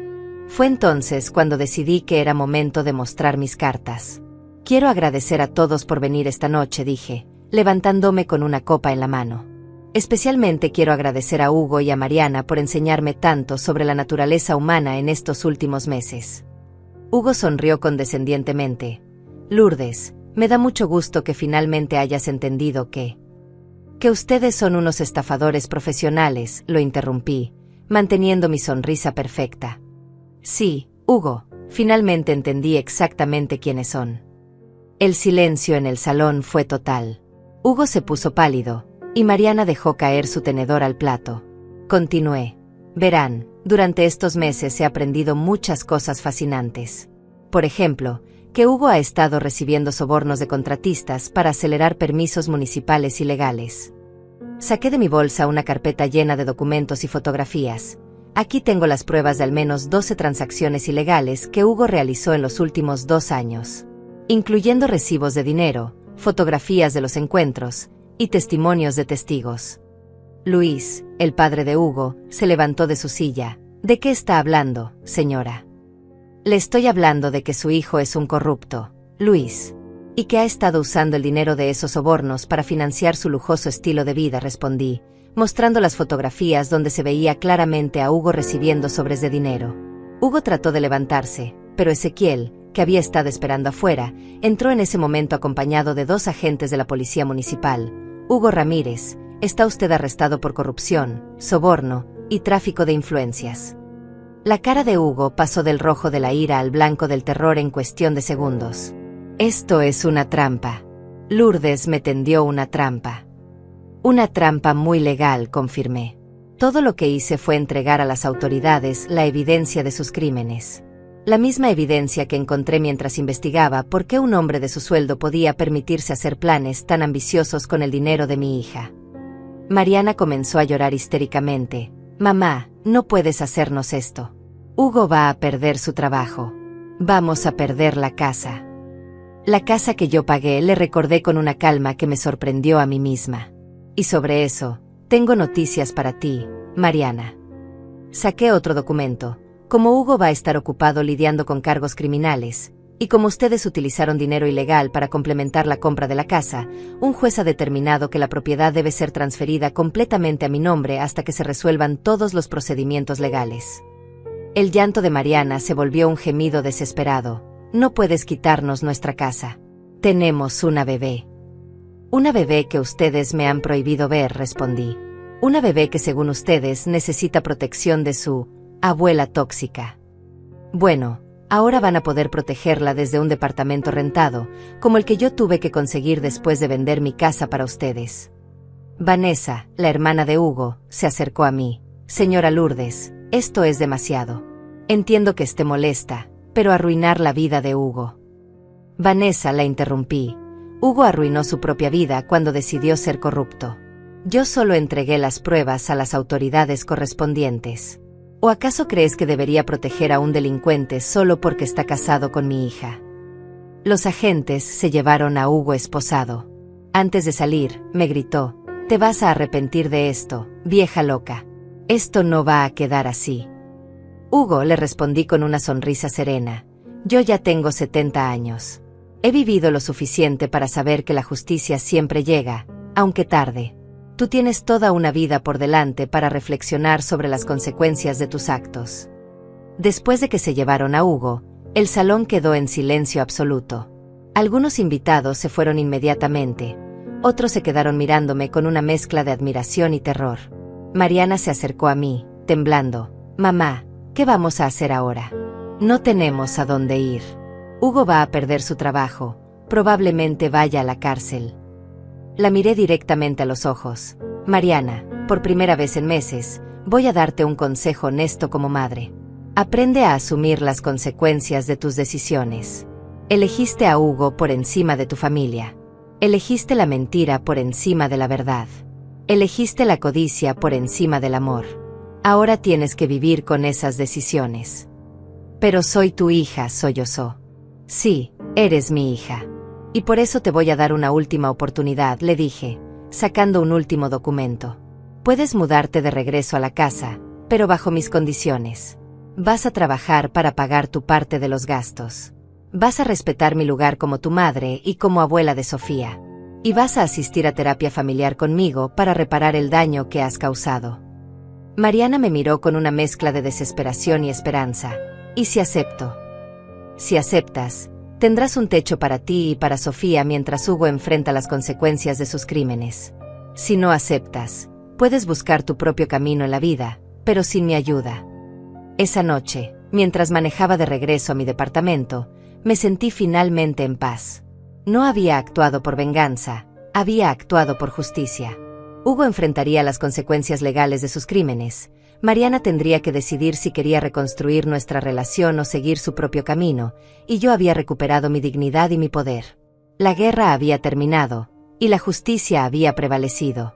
Fue entonces cuando decidí que era momento de mostrar mis cartas. Quiero agradecer a todos por venir esta noche, dije, levantándome con una copa en la mano. Especialmente quiero agradecer a Hugo y a Mariana por enseñarme tanto sobre la naturaleza humana en estos últimos meses. Hugo sonrió condescendientemente. Lourdes, me da mucho gusto que finalmente hayas entendido que ustedes son unos estafadores profesionales, lo interrumpí, manteniendo mi sonrisa perfecta. Sí, Hugo, finalmente entendí exactamente quiénes son. El silencio en el salón fue total. Hugo se puso pálido, y Mariana dejó caer su tenedor al plato. Continué. Verán, durante estos meses he aprendido muchas cosas fascinantes. Por ejemplo, que Hugo ha estado recibiendo sobornos de contratistas para acelerar permisos municipales ilegales. Saqué de mi bolsa una carpeta llena de documentos y fotografías. Aquí tengo las pruebas de al menos 12 transacciones ilegales que Hugo realizó en los últimos 2 años, incluyendo recibos de dinero, fotografías de los encuentros y testimonios de testigos. Luis, el padre de Hugo, se levantó de su silla. ¿De qué está hablando, señora? Le estoy hablando de que su hijo es un corrupto, Luis, y que ha estado usando el dinero de esos sobornos para financiar su lujoso estilo de vida, respondí, mostrando las fotografías donde se veía claramente a Hugo recibiendo sobres de dinero. Hugo trató de levantarse, pero Ezequiel, que había estado esperando afuera, entró en ese momento acompañado de 2 agentes de la policía municipal. Hugo Ramírez, está usted arrestado por corrupción, soborno y tráfico de influencias. La cara de Hugo pasó del rojo de la ira al blanco del terror en cuestión de segundos. Esto es una trampa. Lourdes me tendió una trampa. Una trampa muy legal, confirmé. Todo lo que hice fue entregar a las autoridades la evidencia de sus crímenes. La misma evidencia que encontré mientras investigaba por qué un hombre de su sueldo podía permitirse hacer planes tan ambiciosos con el dinero de mi hija. Mariana comenzó a llorar histéricamente. Mamá, no puedes hacernos esto. Hugo va a perder su trabajo. Vamos a perder la casa. La casa que yo pagué, le recordé con una calma que me sorprendió a mí misma. Y sobre eso, tengo noticias para ti, Mariana. Saqué otro documento. Como Hugo va a estar ocupado lidiando con cargos criminales, y como ustedes utilizaron dinero ilegal para complementar la compra de la casa, un juez ha determinado que la propiedad debe ser transferida completamente a mi nombre hasta que se resuelvan todos los procedimientos legales. El llanto de Mariana se volvió un gemido desesperado. No puedes quitarnos nuestra casa. Tenemos una bebé. Una bebé que ustedes me han prohibido ver, respondí. Una bebé que según ustedes necesita protección de su abuela tóxica. Bueno, ahora van a poder protegerla desde un departamento rentado, como el que yo tuve que conseguir después de vender mi casa para ustedes. Vanessa, la hermana de Hugo, se acercó a mí. Señora Lourdes, esto es demasiado. Entiendo que esté molesta, pero arruinar la vida de Hugo. Vanessa, la interrumpí. Hugo arruinó su propia vida cuando decidió ser corrupto. Yo solo entregué las pruebas a las autoridades correspondientes. ¿O acaso crees que debería proteger a un delincuente solo porque está casado con mi hija? Los agentes se llevaron a Hugo esposado. Antes de salir, me gritó, «Te vas a arrepentir de esto, vieja loca. Esto no va a quedar así». Hugo, le respondí con una sonrisa serena, Yo ya tengo 70 años. He vivido lo suficiente para saber que la justicia siempre llega, aunque tarde. Tú tienes toda una vida por delante para reflexionar sobre las consecuencias de tus actos. Después de que se llevaron a Hugo, el salón quedó en silencio absoluto. Algunos invitados se fueron inmediatamente, otros se quedaron mirándome con una mezcla de admiración y terror. Mariana se acercó a mí, temblando. Mamá, ¿qué vamos a hacer ahora? No tenemos a dónde ir. Hugo va a perder su trabajo, probablemente vaya a la cárcel. La miré directamente a los ojos. Mariana, por primera vez en meses, voy a darte un consejo honesto como madre. Aprende a asumir las consecuencias de tus decisiones. Elegiste a Hugo por encima de tu familia. Elegiste la mentira por encima de la verdad. Elegiste la codicia por encima del amor. Ahora tienes que vivir con esas decisiones. Pero soy tu hija, sollozó. Sí, eres mi hija. Y por eso te voy a dar una última oportunidad, le dije, sacando un último documento. Puedes mudarte de regreso a la casa, pero bajo mis condiciones. Vas a trabajar para pagar tu parte de los gastos. Vas a respetar mi lugar como tu madre y como abuela de Sofía. Y vas a asistir a terapia familiar conmigo para reparar el daño que has causado. Mariana me miró con una mezcla de desesperación y esperanza. ¿Y si acepto? Si aceptas, tendrás un techo para ti y para Sofía mientras Hugo enfrenta las consecuencias de sus crímenes. Si no aceptas, puedes buscar tu propio camino en la vida, pero sin mi ayuda. Esa noche, mientras manejaba de regreso a mi departamento, me sentí finalmente en paz. No había actuado por venganza, había actuado por justicia. Hugo enfrentaría las consecuencias legales de sus crímenes. Mariana tendría que decidir si quería reconstruir nuestra relación o seguir su propio camino, y yo había recuperado mi dignidad y mi poder. La guerra había terminado, y la justicia había prevalecido.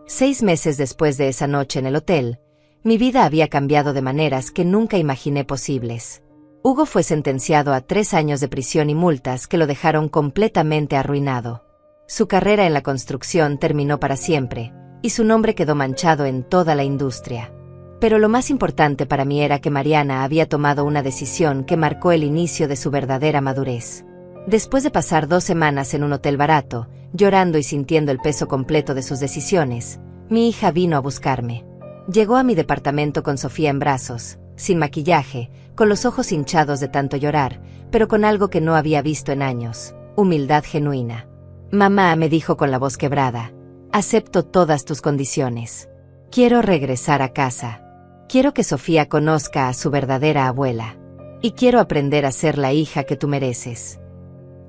6 meses después de esa noche en el hotel, mi vida había cambiado de maneras que nunca imaginé posibles. Hugo fue sentenciado a 3 años de prisión y multas que lo dejaron completamente arruinado. Su carrera en la construcción terminó para siempre, y su nombre quedó manchado en toda la industria. Pero lo más importante para mí era que Mariana había tomado una decisión que marcó el inicio de su verdadera madurez. Después de pasar 2 semanas en un hotel barato, llorando y sintiendo el peso completo de sus decisiones, mi hija vino a buscarme. Llegó a mi departamento con Sofía en brazos, sin maquillaje, con los ojos hinchados de tanto llorar, pero con algo que no había visto en años, humildad genuina. Mamá, me dijo con la voz quebrada, acepto todas tus condiciones. Quiero regresar a casa. Quiero que Sofía conozca a su verdadera abuela. Y quiero aprender a ser la hija que tú mereces.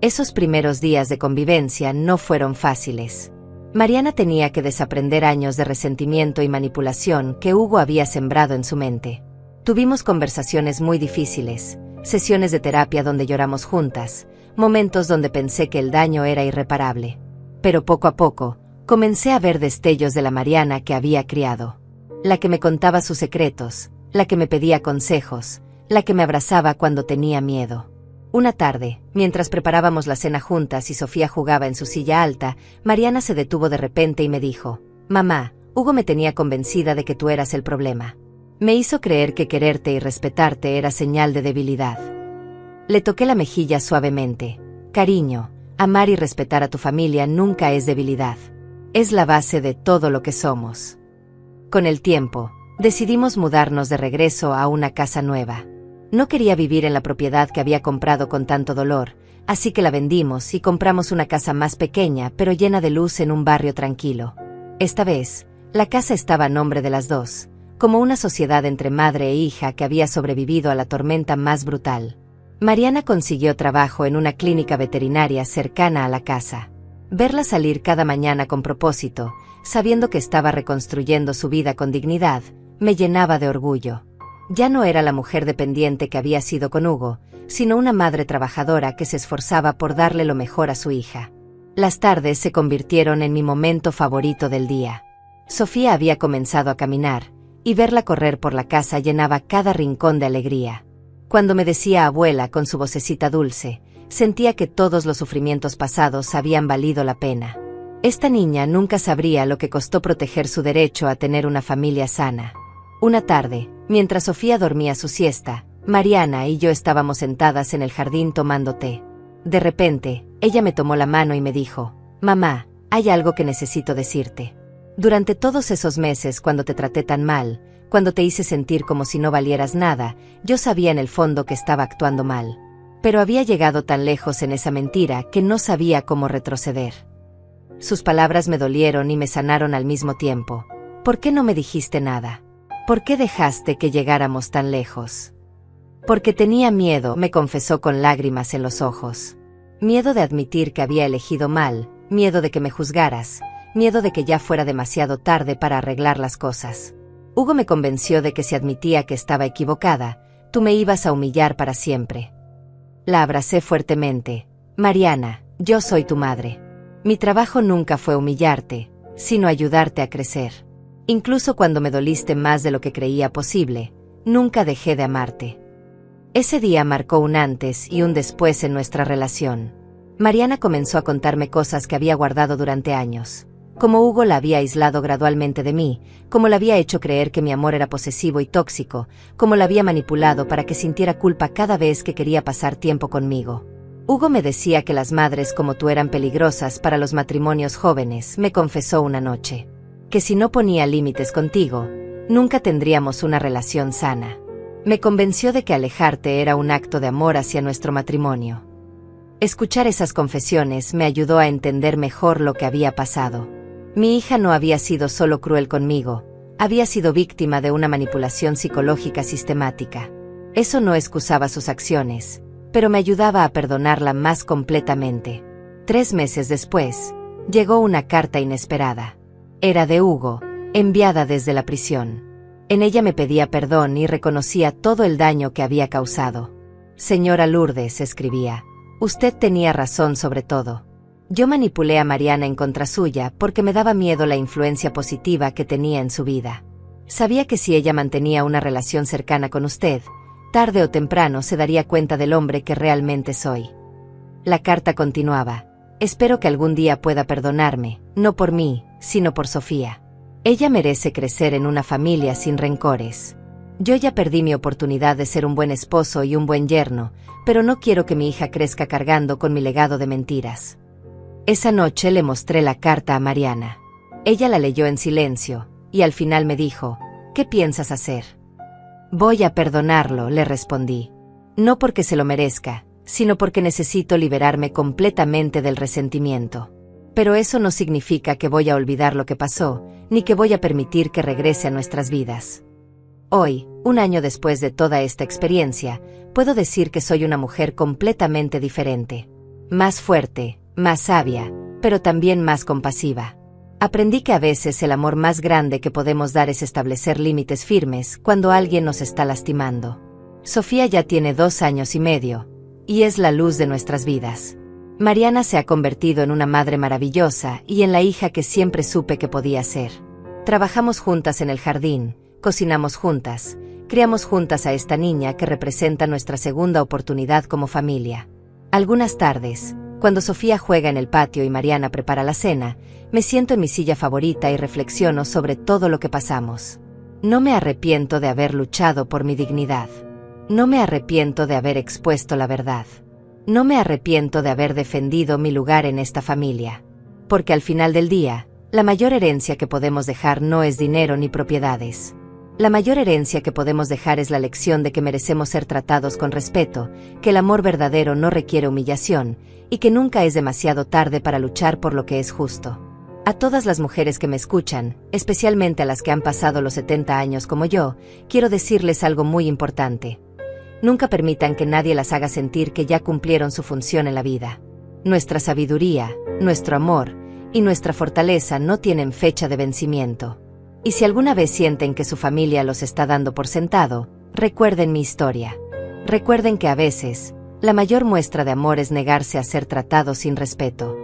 Esos primeros días de convivencia no fueron fáciles. Mariana tenía que desaprender años de resentimiento y manipulación que Hugo había sembrado en su mente. Tuvimos conversaciones muy difíciles, sesiones de terapia donde lloramos juntas, momentos donde pensé que el daño era irreparable. Pero poco a poco, comencé a ver destellos de la Mariana que había criado. La que me contaba sus secretos, la que me pedía consejos, la que me abrazaba cuando tenía miedo. Una tarde, mientras preparábamos la cena juntas y Sofía jugaba en su silla alta, Mariana se detuvo de repente y me dijo, «Mamá, Hugo me tenía convencida de que tú eras el problema. Me hizo creer que quererte y respetarte era señal de debilidad». Le toqué la mejilla suavemente. «Cariño, amar y respetar a tu familia nunca es debilidad. Es la base de todo lo que somos». Con el tiempo, decidimos mudarnos de regreso a una casa nueva. No quería vivir en la propiedad que había comprado con tanto dolor, así que la vendimos y compramos una casa más pequeña pero llena de luz en un barrio tranquilo. Esta vez, la casa estaba a nombre de las dos, como una sociedad entre madre e hija que había sobrevivido a la tormenta más brutal. Mariana consiguió trabajo en una clínica veterinaria cercana a la casa. Verla salir cada mañana con propósito, sabiendo que estaba reconstruyendo su vida con dignidad, me llenaba de orgullo. Ya no era la mujer dependiente que había sido con Hugo, sino una madre trabajadora que se esforzaba por darle lo mejor a su hija. Las tardes se convirtieron en mi momento favorito del día. Sofía había comenzado a caminar, y verla correr por la casa llenaba cada rincón de alegría. Cuando me decía abuela con su vocecita dulce, sentía que todos los sufrimientos pasados habían valido la pena. Esta niña nunca sabría lo que costó proteger su derecho a tener una familia sana. Una tarde, mientras Sofía dormía su siesta, Mariana y yo estábamos sentadas en el jardín tomando té. De repente, ella me tomó la mano y me dijo: «Mamá, hay algo que necesito decirte. Durante todos esos meses cuando te traté tan mal, cuando te hice sentir como si no valieras nada, yo sabía en el fondo que estaba actuando mal. Pero había llegado tan lejos en esa mentira que no sabía cómo retroceder». Sus palabras me dolieron y me sanaron al mismo tiempo. «¿Por qué no me dijiste nada? ¿Por qué dejaste que llegáramos tan lejos?» «Porque tenía miedo», me confesó con lágrimas en los ojos. «Miedo de admitir que había elegido mal, miedo de que me juzgaras, miedo de que ya fuera demasiado tarde para arreglar las cosas. Hugo me convenció de que si admitía que estaba equivocada, tú me ibas a humillar para siempre». La abracé fuertemente. «Mariana, yo soy tu madre. Mi trabajo nunca fue humillarte, sino ayudarte a crecer. Incluso cuando me doliste más de lo que creía posible, nunca dejé de amarte». Ese día marcó un antes y un después en nuestra relación. Mariana comenzó a contarme cosas que había guardado durante años. Cómo Hugo la había aislado gradualmente de mí, cómo la había hecho creer que mi amor era posesivo y tóxico, cómo la había manipulado para que sintiera culpa cada vez que quería pasar tiempo conmigo. Hugo me decía que las madres como tú eran peligrosas para los matrimonios jóvenes, me confesó una noche. Que si no ponía límites contigo, nunca tendríamos una relación sana. Me convenció de que alejarte era un acto de amor hacia nuestro matrimonio. Escuchar esas confesiones me ayudó a entender mejor lo que había pasado. Mi hija no había sido solo cruel conmigo, había sido víctima de una manipulación psicológica sistemática. Eso no excusaba sus acciones, pero me ayudaba a perdonarla más completamente. 3 meses después, llegó una carta inesperada. Era de Hugo, enviada desde la prisión. En ella me pedía perdón y reconocía todo el daño que había causado. «Señora Lourdes», escribía, «usted tenía razón sobre todo. Yo manipulé a Mariana en contra suya porque me daba miedo la influencia positiva que tenía en su vida. Sabía que si ella mantenía una relación cercana con usted, tarde o temprano se daría cuenta del hombre que realmente soy». La carta continuaba: «Espero que algún día pueda perdonarme, no por mí, sino por Sofía. Ella merece crecer en una familia sin rencores. Yo ya perdí mi oportunidad de ser un buen esposo y un buen yerno, pero no quiero que mi hija crezca cargando con mi legado de mentiras». Esa noche le mostré la carta a Mariana. Ella la leyó en silencio, y al final me dijo: «¿Qué piensas hacer?». «Voy a perdonarlo», le respondí. «No porque se lo merezca, sino porque necesito liberarme completamente del resentimiento. Pero eso no significa que voy a olvidar lo que pasó, ni que voy a permitir que regrese a nuestras vidas». Hoy, 1 año después de toda esta experiencia, puedo decir que soy una mujer completamente diferente. Más fuerte, más sabia, pero también más compasiva. Aprendí que a veces el amor más grande que podemos dar es establecer límites firmes cuando alguien nos está lastimando. Sofía ya tiene 2 años y medio, y es la luz de nuestras vidas. Mariana se ha convertido en una madre maravillosa y en la hija que siempre supe que podía ser. Trabajamos juntas en el jardín, cocinamos juntas, criamos juntas a esta niña que representa nuestra segunda oportunidad como familia. Algunas tardes, cuando Sofía juega en el patio y Mariana prepara la cena, me siento en mi silla favorita y reflexiono sobre todo lo que pasamos. No me arrepiento de haber luchado por mi dignidad. No me arrepiento de haber expuesto la verdad. No me arrepiento de haber defendido mi lugar en esta familia. Porque al final del día, la mayor herencia que podemos dejar no es dinero ni propiedades. La mayor herencia que podemos dejar es la lección de que merecemos ser tratados con respeto, que el amor verdadero no requiere humillación, y que nunca es demasiado tarde para luchar por lo que es justo. A todas las mujeres que me escuchan, especialmente a las que han pasado los 70 años como yo, quiero decirles algo muy importante. Nunca permitan que nadie las haga sentir que ya cumplieron su función en la vida. Nuestra sabiduría, nuestro amor y nuestra fortaleza no tienen fecha de vencimiento. Y si alguna vez sienten que su familia los está dando por sentado, recuerden mi historia. Recuerden que a veces, la mayor muestra de amor es negarse a ser tratados sin respeto.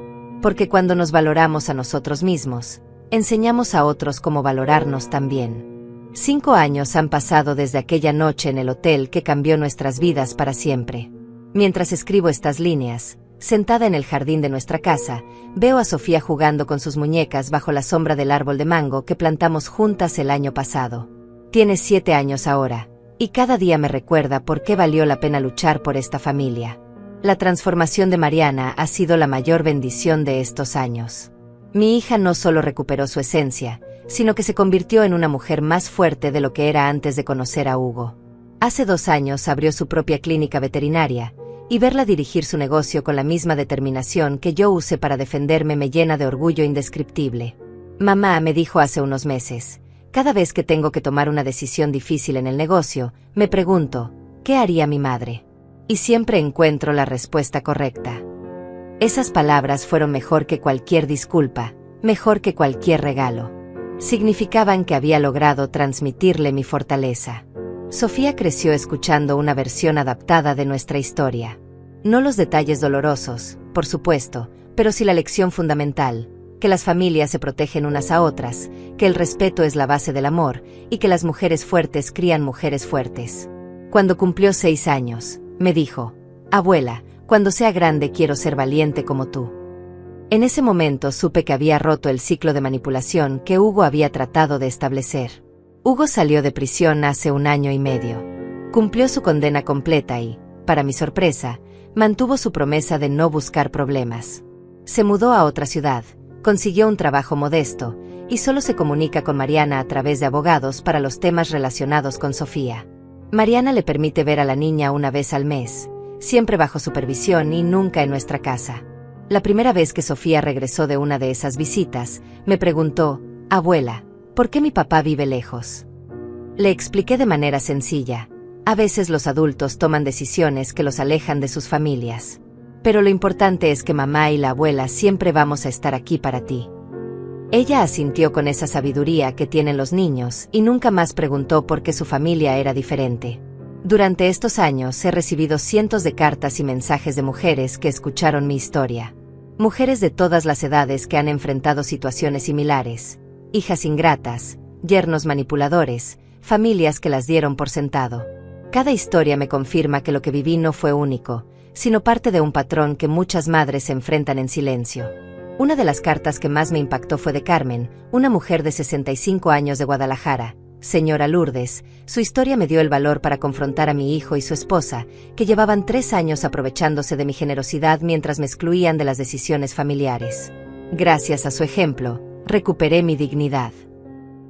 Porque cuando nos valoramos a nosotros mismos, enseñamos a otros cómo valorarnos también. 5 años han pasado desde aquella noche en el hotel que cambió nuestras vidas para siempre. Mientras escribo estas líneas, sentada en el jardín de nuestra casa, veo a Sofía jugando con sus muñecas bajo la sombra del árbol de mango que plantamos juntas el año pasado. Tiene 7 años ahora, Y cada día me recuerda por qué valió la pena luchar por esta familia. La transformación de Mariana ha sido la mayor bendición de estos años. Mi hija no solo recuperó su esencia, sino que se convirtió en una mujer más fuerte de lo que era antes de conocer a Hugo. Hace 2 años abrió su propia clínica veterinaria, y verla dirigir su negocio con la misma determinación que yo usé para defenderme me llena de orgullo indescriptible. Mamá me dijo hace unos meses, cada vez que tengo que tomar una decisión difícil en el negocio, me pregunto, ¿qué haría mi madre? Y siempre encuentro la respuesta correcta. Esas palabras fueron mejor que cualquier disculpa, mejor que cualquier regalo. Significaban que había logrado transmitirle mi fortaleza. Sofía creció escuchando una versión adaptada de nuestra historia. No los detalles dolorosos, por supuesto, pero sí la lección fundamental, que las familias se protegen unas a otras, que el respeto es la base del amor, y que las mujeres fuertes crían mujeres fuertes. Cuando cumplió 6 años, me dijo, abuela, cuando sea grande quiero ser valiente como tú. En ese momento supe que había roto el ciclo de manipulación que Hugo había tratado de establecer. Hugo salió de prisión hace 1 año y medio. Cumplió su condena completa y, para mi sorpresa, mantuvo su promesa de no buscar problemas. Se mudó a otra ciudad, consiguió un trabajo modesto, y solo se comunica con Mariana a través de abogados para los temas relacionados con Sofía. Mariana le permite ver a la niña una vez al mes, siempre bajo supervisión y nunca en nuestra casa. La primera vez que Sofía regresó de una de esas visitas, me preguntó, abuela, ¿por qué mi papá vive lejos? Le expliqué de manera sencilla, a veces los adultos toman decisiones que los alejan de sus familias. Pero lo importante es que mamá y la abuela siempre vamos a estar aquí para ti. Ella asintió con esa sabiduría que tienen los niños y nunca más preguntó por qué su familia era diferente. Durante estos años he recibido cientos de cartas y mensajes de mujeres que escucharon mi historia. Mujeres de todas las edades que han enfrentado situaciones similares, hijas ingratas, yernos manipuladores, familias que las dieron por sentado. Cada historia me confirma que lo que viví no fue único, sino parte de un patrón que muchas madres se enfrentan en silencio. Una de las cartas que más me impactó fue de Carmen, una mujer de 65 años de Guadalajara. Señora Lourdes, su historia me dio el valor para confrontar a mi hijo y su esposa, que llevaban 3 años aprovechándose de mi generosidad mientras me excluían de las decisiones familiares. Gracias a su ejemplo, recuperé mi dignidad.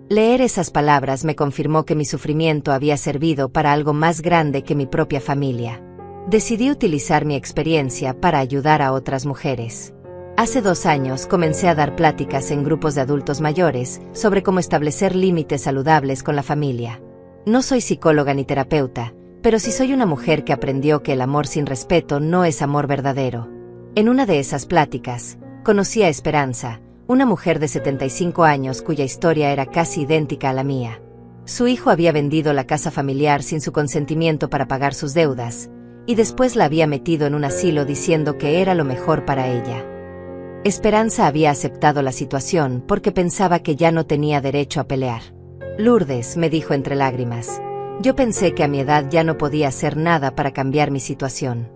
Leer esas palabras me confirmó que mi sufrimiento había servido para algo más grande que mi propia familia. Decidí utilizar mi experiencia para ayudar a otras mujeres. Hace 2 años comencé a dar pláticas en grupos de adultos mayores sobre cómo establecer límites saludables con la familia. No soy psicóloga ni terapeuta, pero sí soy una mujer que aprendió que el amor sin respeto no es amor verdadero. En una de esas pláticas, conocí a Esperanza, una mujer de 75 años cuya historia era casi idéntica a la mía. Su hijo había vendido la casa familiar sin su consentimiento para pagar sus deudas, y después la había metido en un asilo diciendo que era lo mejor para ella. Esperanza había aceptado la situación porque pensaba que ya no tenía derecho a pelear. Lourdes, me dijo entre lágrimas, yo pensé que a mi edad ya no podía hacer nada para cambiar mi situación.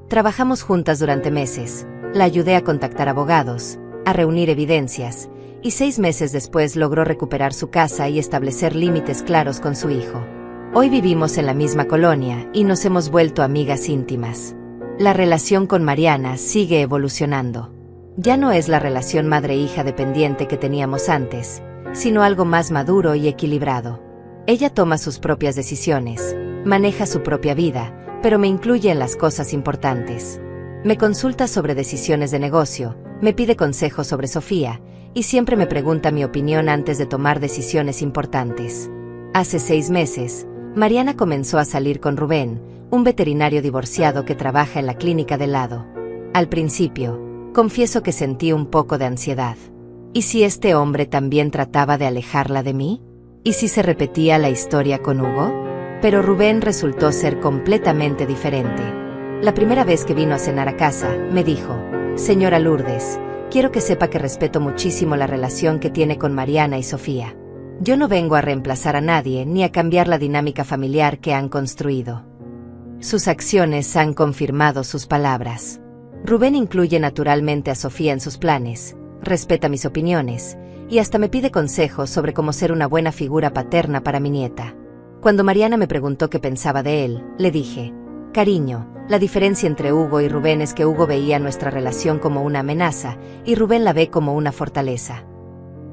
Trabajamos juntas durante meses, la ayudé a contactar abogados, a reunir evidencias, y 6 meses después logró recuperar su casa y establecer límites claros con su hijo. Hoy vivimos en la misma colonia y nos hemos vuelto amigas íntimas. La relación con Mariana sigue evolucionando. Ya no es la relación madre-hija dependiente que teníamos antes, sino algo más maduro y equilibrado. Ella toma sus propias decisiones, maneja su propia vida, pero me incluye en las cosas importantes. Me consulta sobre decisiones de negocio, me pide consejos sobre Sofía, y siempre me pregunta mi opinión antes de tomar decisiones importantes. Hace 6 meses, Mariana comenzó a salir con Rubén, un veterinario divorciado que trabaja en la clínica del lado. Al principio, confieso que sentí un poco de ansiedad. ¿Y si este hombre también trataba de alejarla de mí? ¿Y si se repetía la historia con Hugo? Pero Rubén resultó ser completamente diferente. La primera vez que vino a cenar a casa, me dijo, señora Lourdes, quiero que sepa que respeto muchísimo la relación que tiene con Mariana y Sofía. Yo no vengo a reemplazar a nadie ni a cambiar la dinámica familiar que han construido. Sus acciones han confirmado sus palabras. Rubén incluye naturalmente a Sofía en sus planes, respeta mis opiniones, y hasta me pide consejos sobre cómo ser una buena figura paterna para mi nieta. Cuando Mariana me preguntó qué pensaba de él, le dije: cariño, la diferencia entre Hugo y Rubén es que Hugo veía nuestra relación como una amenaza y Rubén la ve como una fortaleza.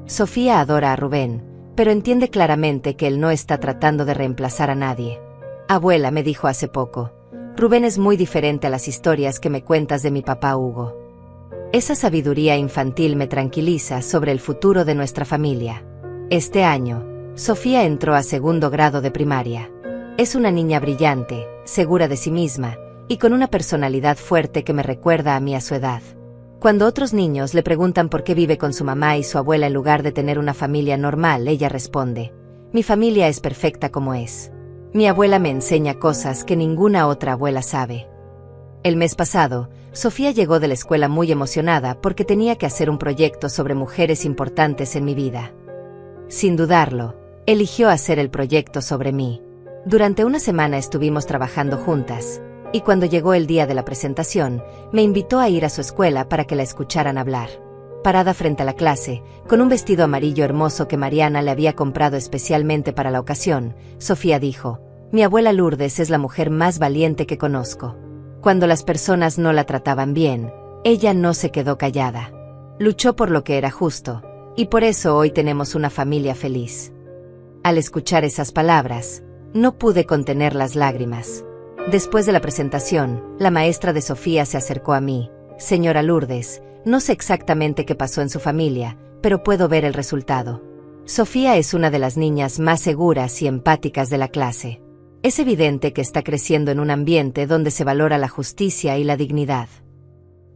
Sofía adora a Rubén, pero entiende claramente que él no está tratando de reemplazar a nadie. Abuela, me dijo hace poco, Rubén es muy diferente a las historias que me cuentas de mi papá Hugo. Esa sabiduría infantil me tranquiliza sobre el futuro de nuestra familia. Este año, Sofía entró a segundo grado de primaria. Es una niña brillante, segura de sí misma, y con una personalidad fuerte que me recuerda a mí a su edad. Cuando otros niños le preguntan por qué vive con su mamá y su abuela en lugar de tener una familia normal, ella responde: mi familia es perfecta como es. Mi abuela me enseña cosas que ninguna otra abuela sabe. El mes pasado, Sofía llegó de la escuela muy emocionada porque tenía que hacer un proyecto sobre mujeres importantes en mi vida. Sin dudarlo, eligió hacer el proyecto sobre mí. Durante una semana estuvimos trabajando juntas, y cuando llegó el día de la presentación, me invitó a ir a su escuela para que la escucharan hablar. Parada frente a la clase, con un vestido amarillo hermoso que Mariana le había comprado especialmente para la ocasión, Sofía dijo: mi abuela Lourdes es la mujer más valiente que conozco. Cuando las personas no la trataban bien, ella no se quedó callada. Luchó por lo que era justo, y por eso hoy tenemos una familia feliz. Al escuchar esas palabras, no pude contener las lágrimas. Después de la presentación, la maestra de Sofía se acercó a mí: señora Lourdes, no sé exactamente qué pasó en su familia, pero puedo ver el resultado. Sofía es una de las niñas más seguras y empáticas de la clase. Es evidente que está creciendo en un ambiente donde se valora la justicia y la dignidad.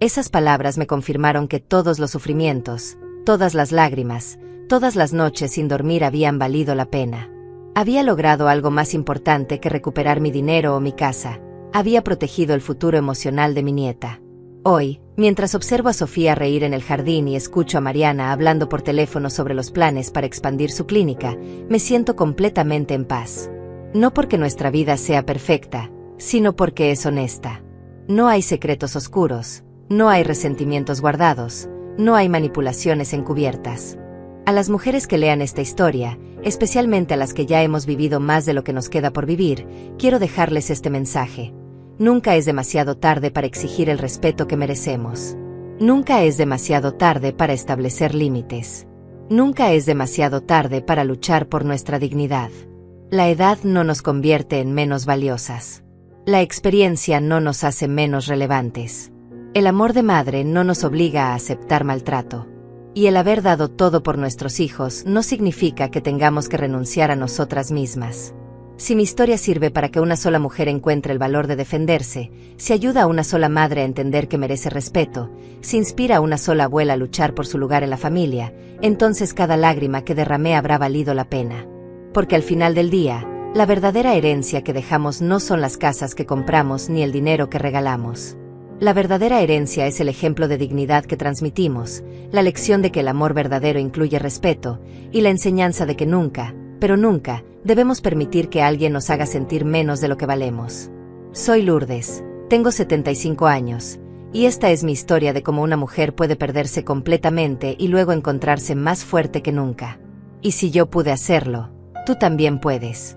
Esas palabras me confirmaron que todos los sufrimientos, todas las lágrimas, todas las noches sin dormir habían valido la pena. Había logrado algo más importante que recuperar mi dinero o mi casa. Había protegido el futuro emocional de mi nieta. Hoy, mientras observo a Sofía reír en el jardín y escucho a Mariana hablando por teléfono sobre los planes para expandir su clínica, me siento completamente en paz. No porque nuestra vida sea perfecta, sino porque es honesta. No hay secretos oscuros, no hay resentimientos guardados, no hay manipulaciones encubiertas. A las mujeres que lean esta historia, especialmente a las que ya hemos vivido más de lo que nos queda por vivir, quiero dejarles este mensaje: nunca es demasiado tarde para exigir el respeto que merecemos. Nunca es demasiado tarde para establecer límites. Nunca es demasiado tarde para luchar por nuestra dignidad. La edad no nos convierte en menos valiosas. La experiencia no nos hace menos relevantes. El amor de madre no nos obliga a aceptar maltrato. Y el haber dado todo por nuestros hijos no significa que tengamos que renunciar a nosotras mismas. Si mi historia sirve para que una sola mujer encuentre el valor de defenderse, si ayuda a una sola madre a entender que merece respeto, si inspira a una sola abuela a luchar por su lugar en la familia, entonces cada lágrima que derramé habrá valido la pena. Porque al final del día, la verdadera herencia que dejamos no son las casas que compramos ni el dinero que regalamos. La verdadera herencia es el ejemplo de dignidad que transmitimos, la lección de que el amor verdadero incluye respeto, y la enseñanza de que nunca, pero nunca, debemos permitir que alguien nos haga sentir menos de lo que valemos. Soy Lourdes, tengo 75 años, y esta es mi historia de cómo una mujer puede perderse completamente y luego encontrarse más fuerte que nunca. Y si yo pude hacerlo, tú también puedes.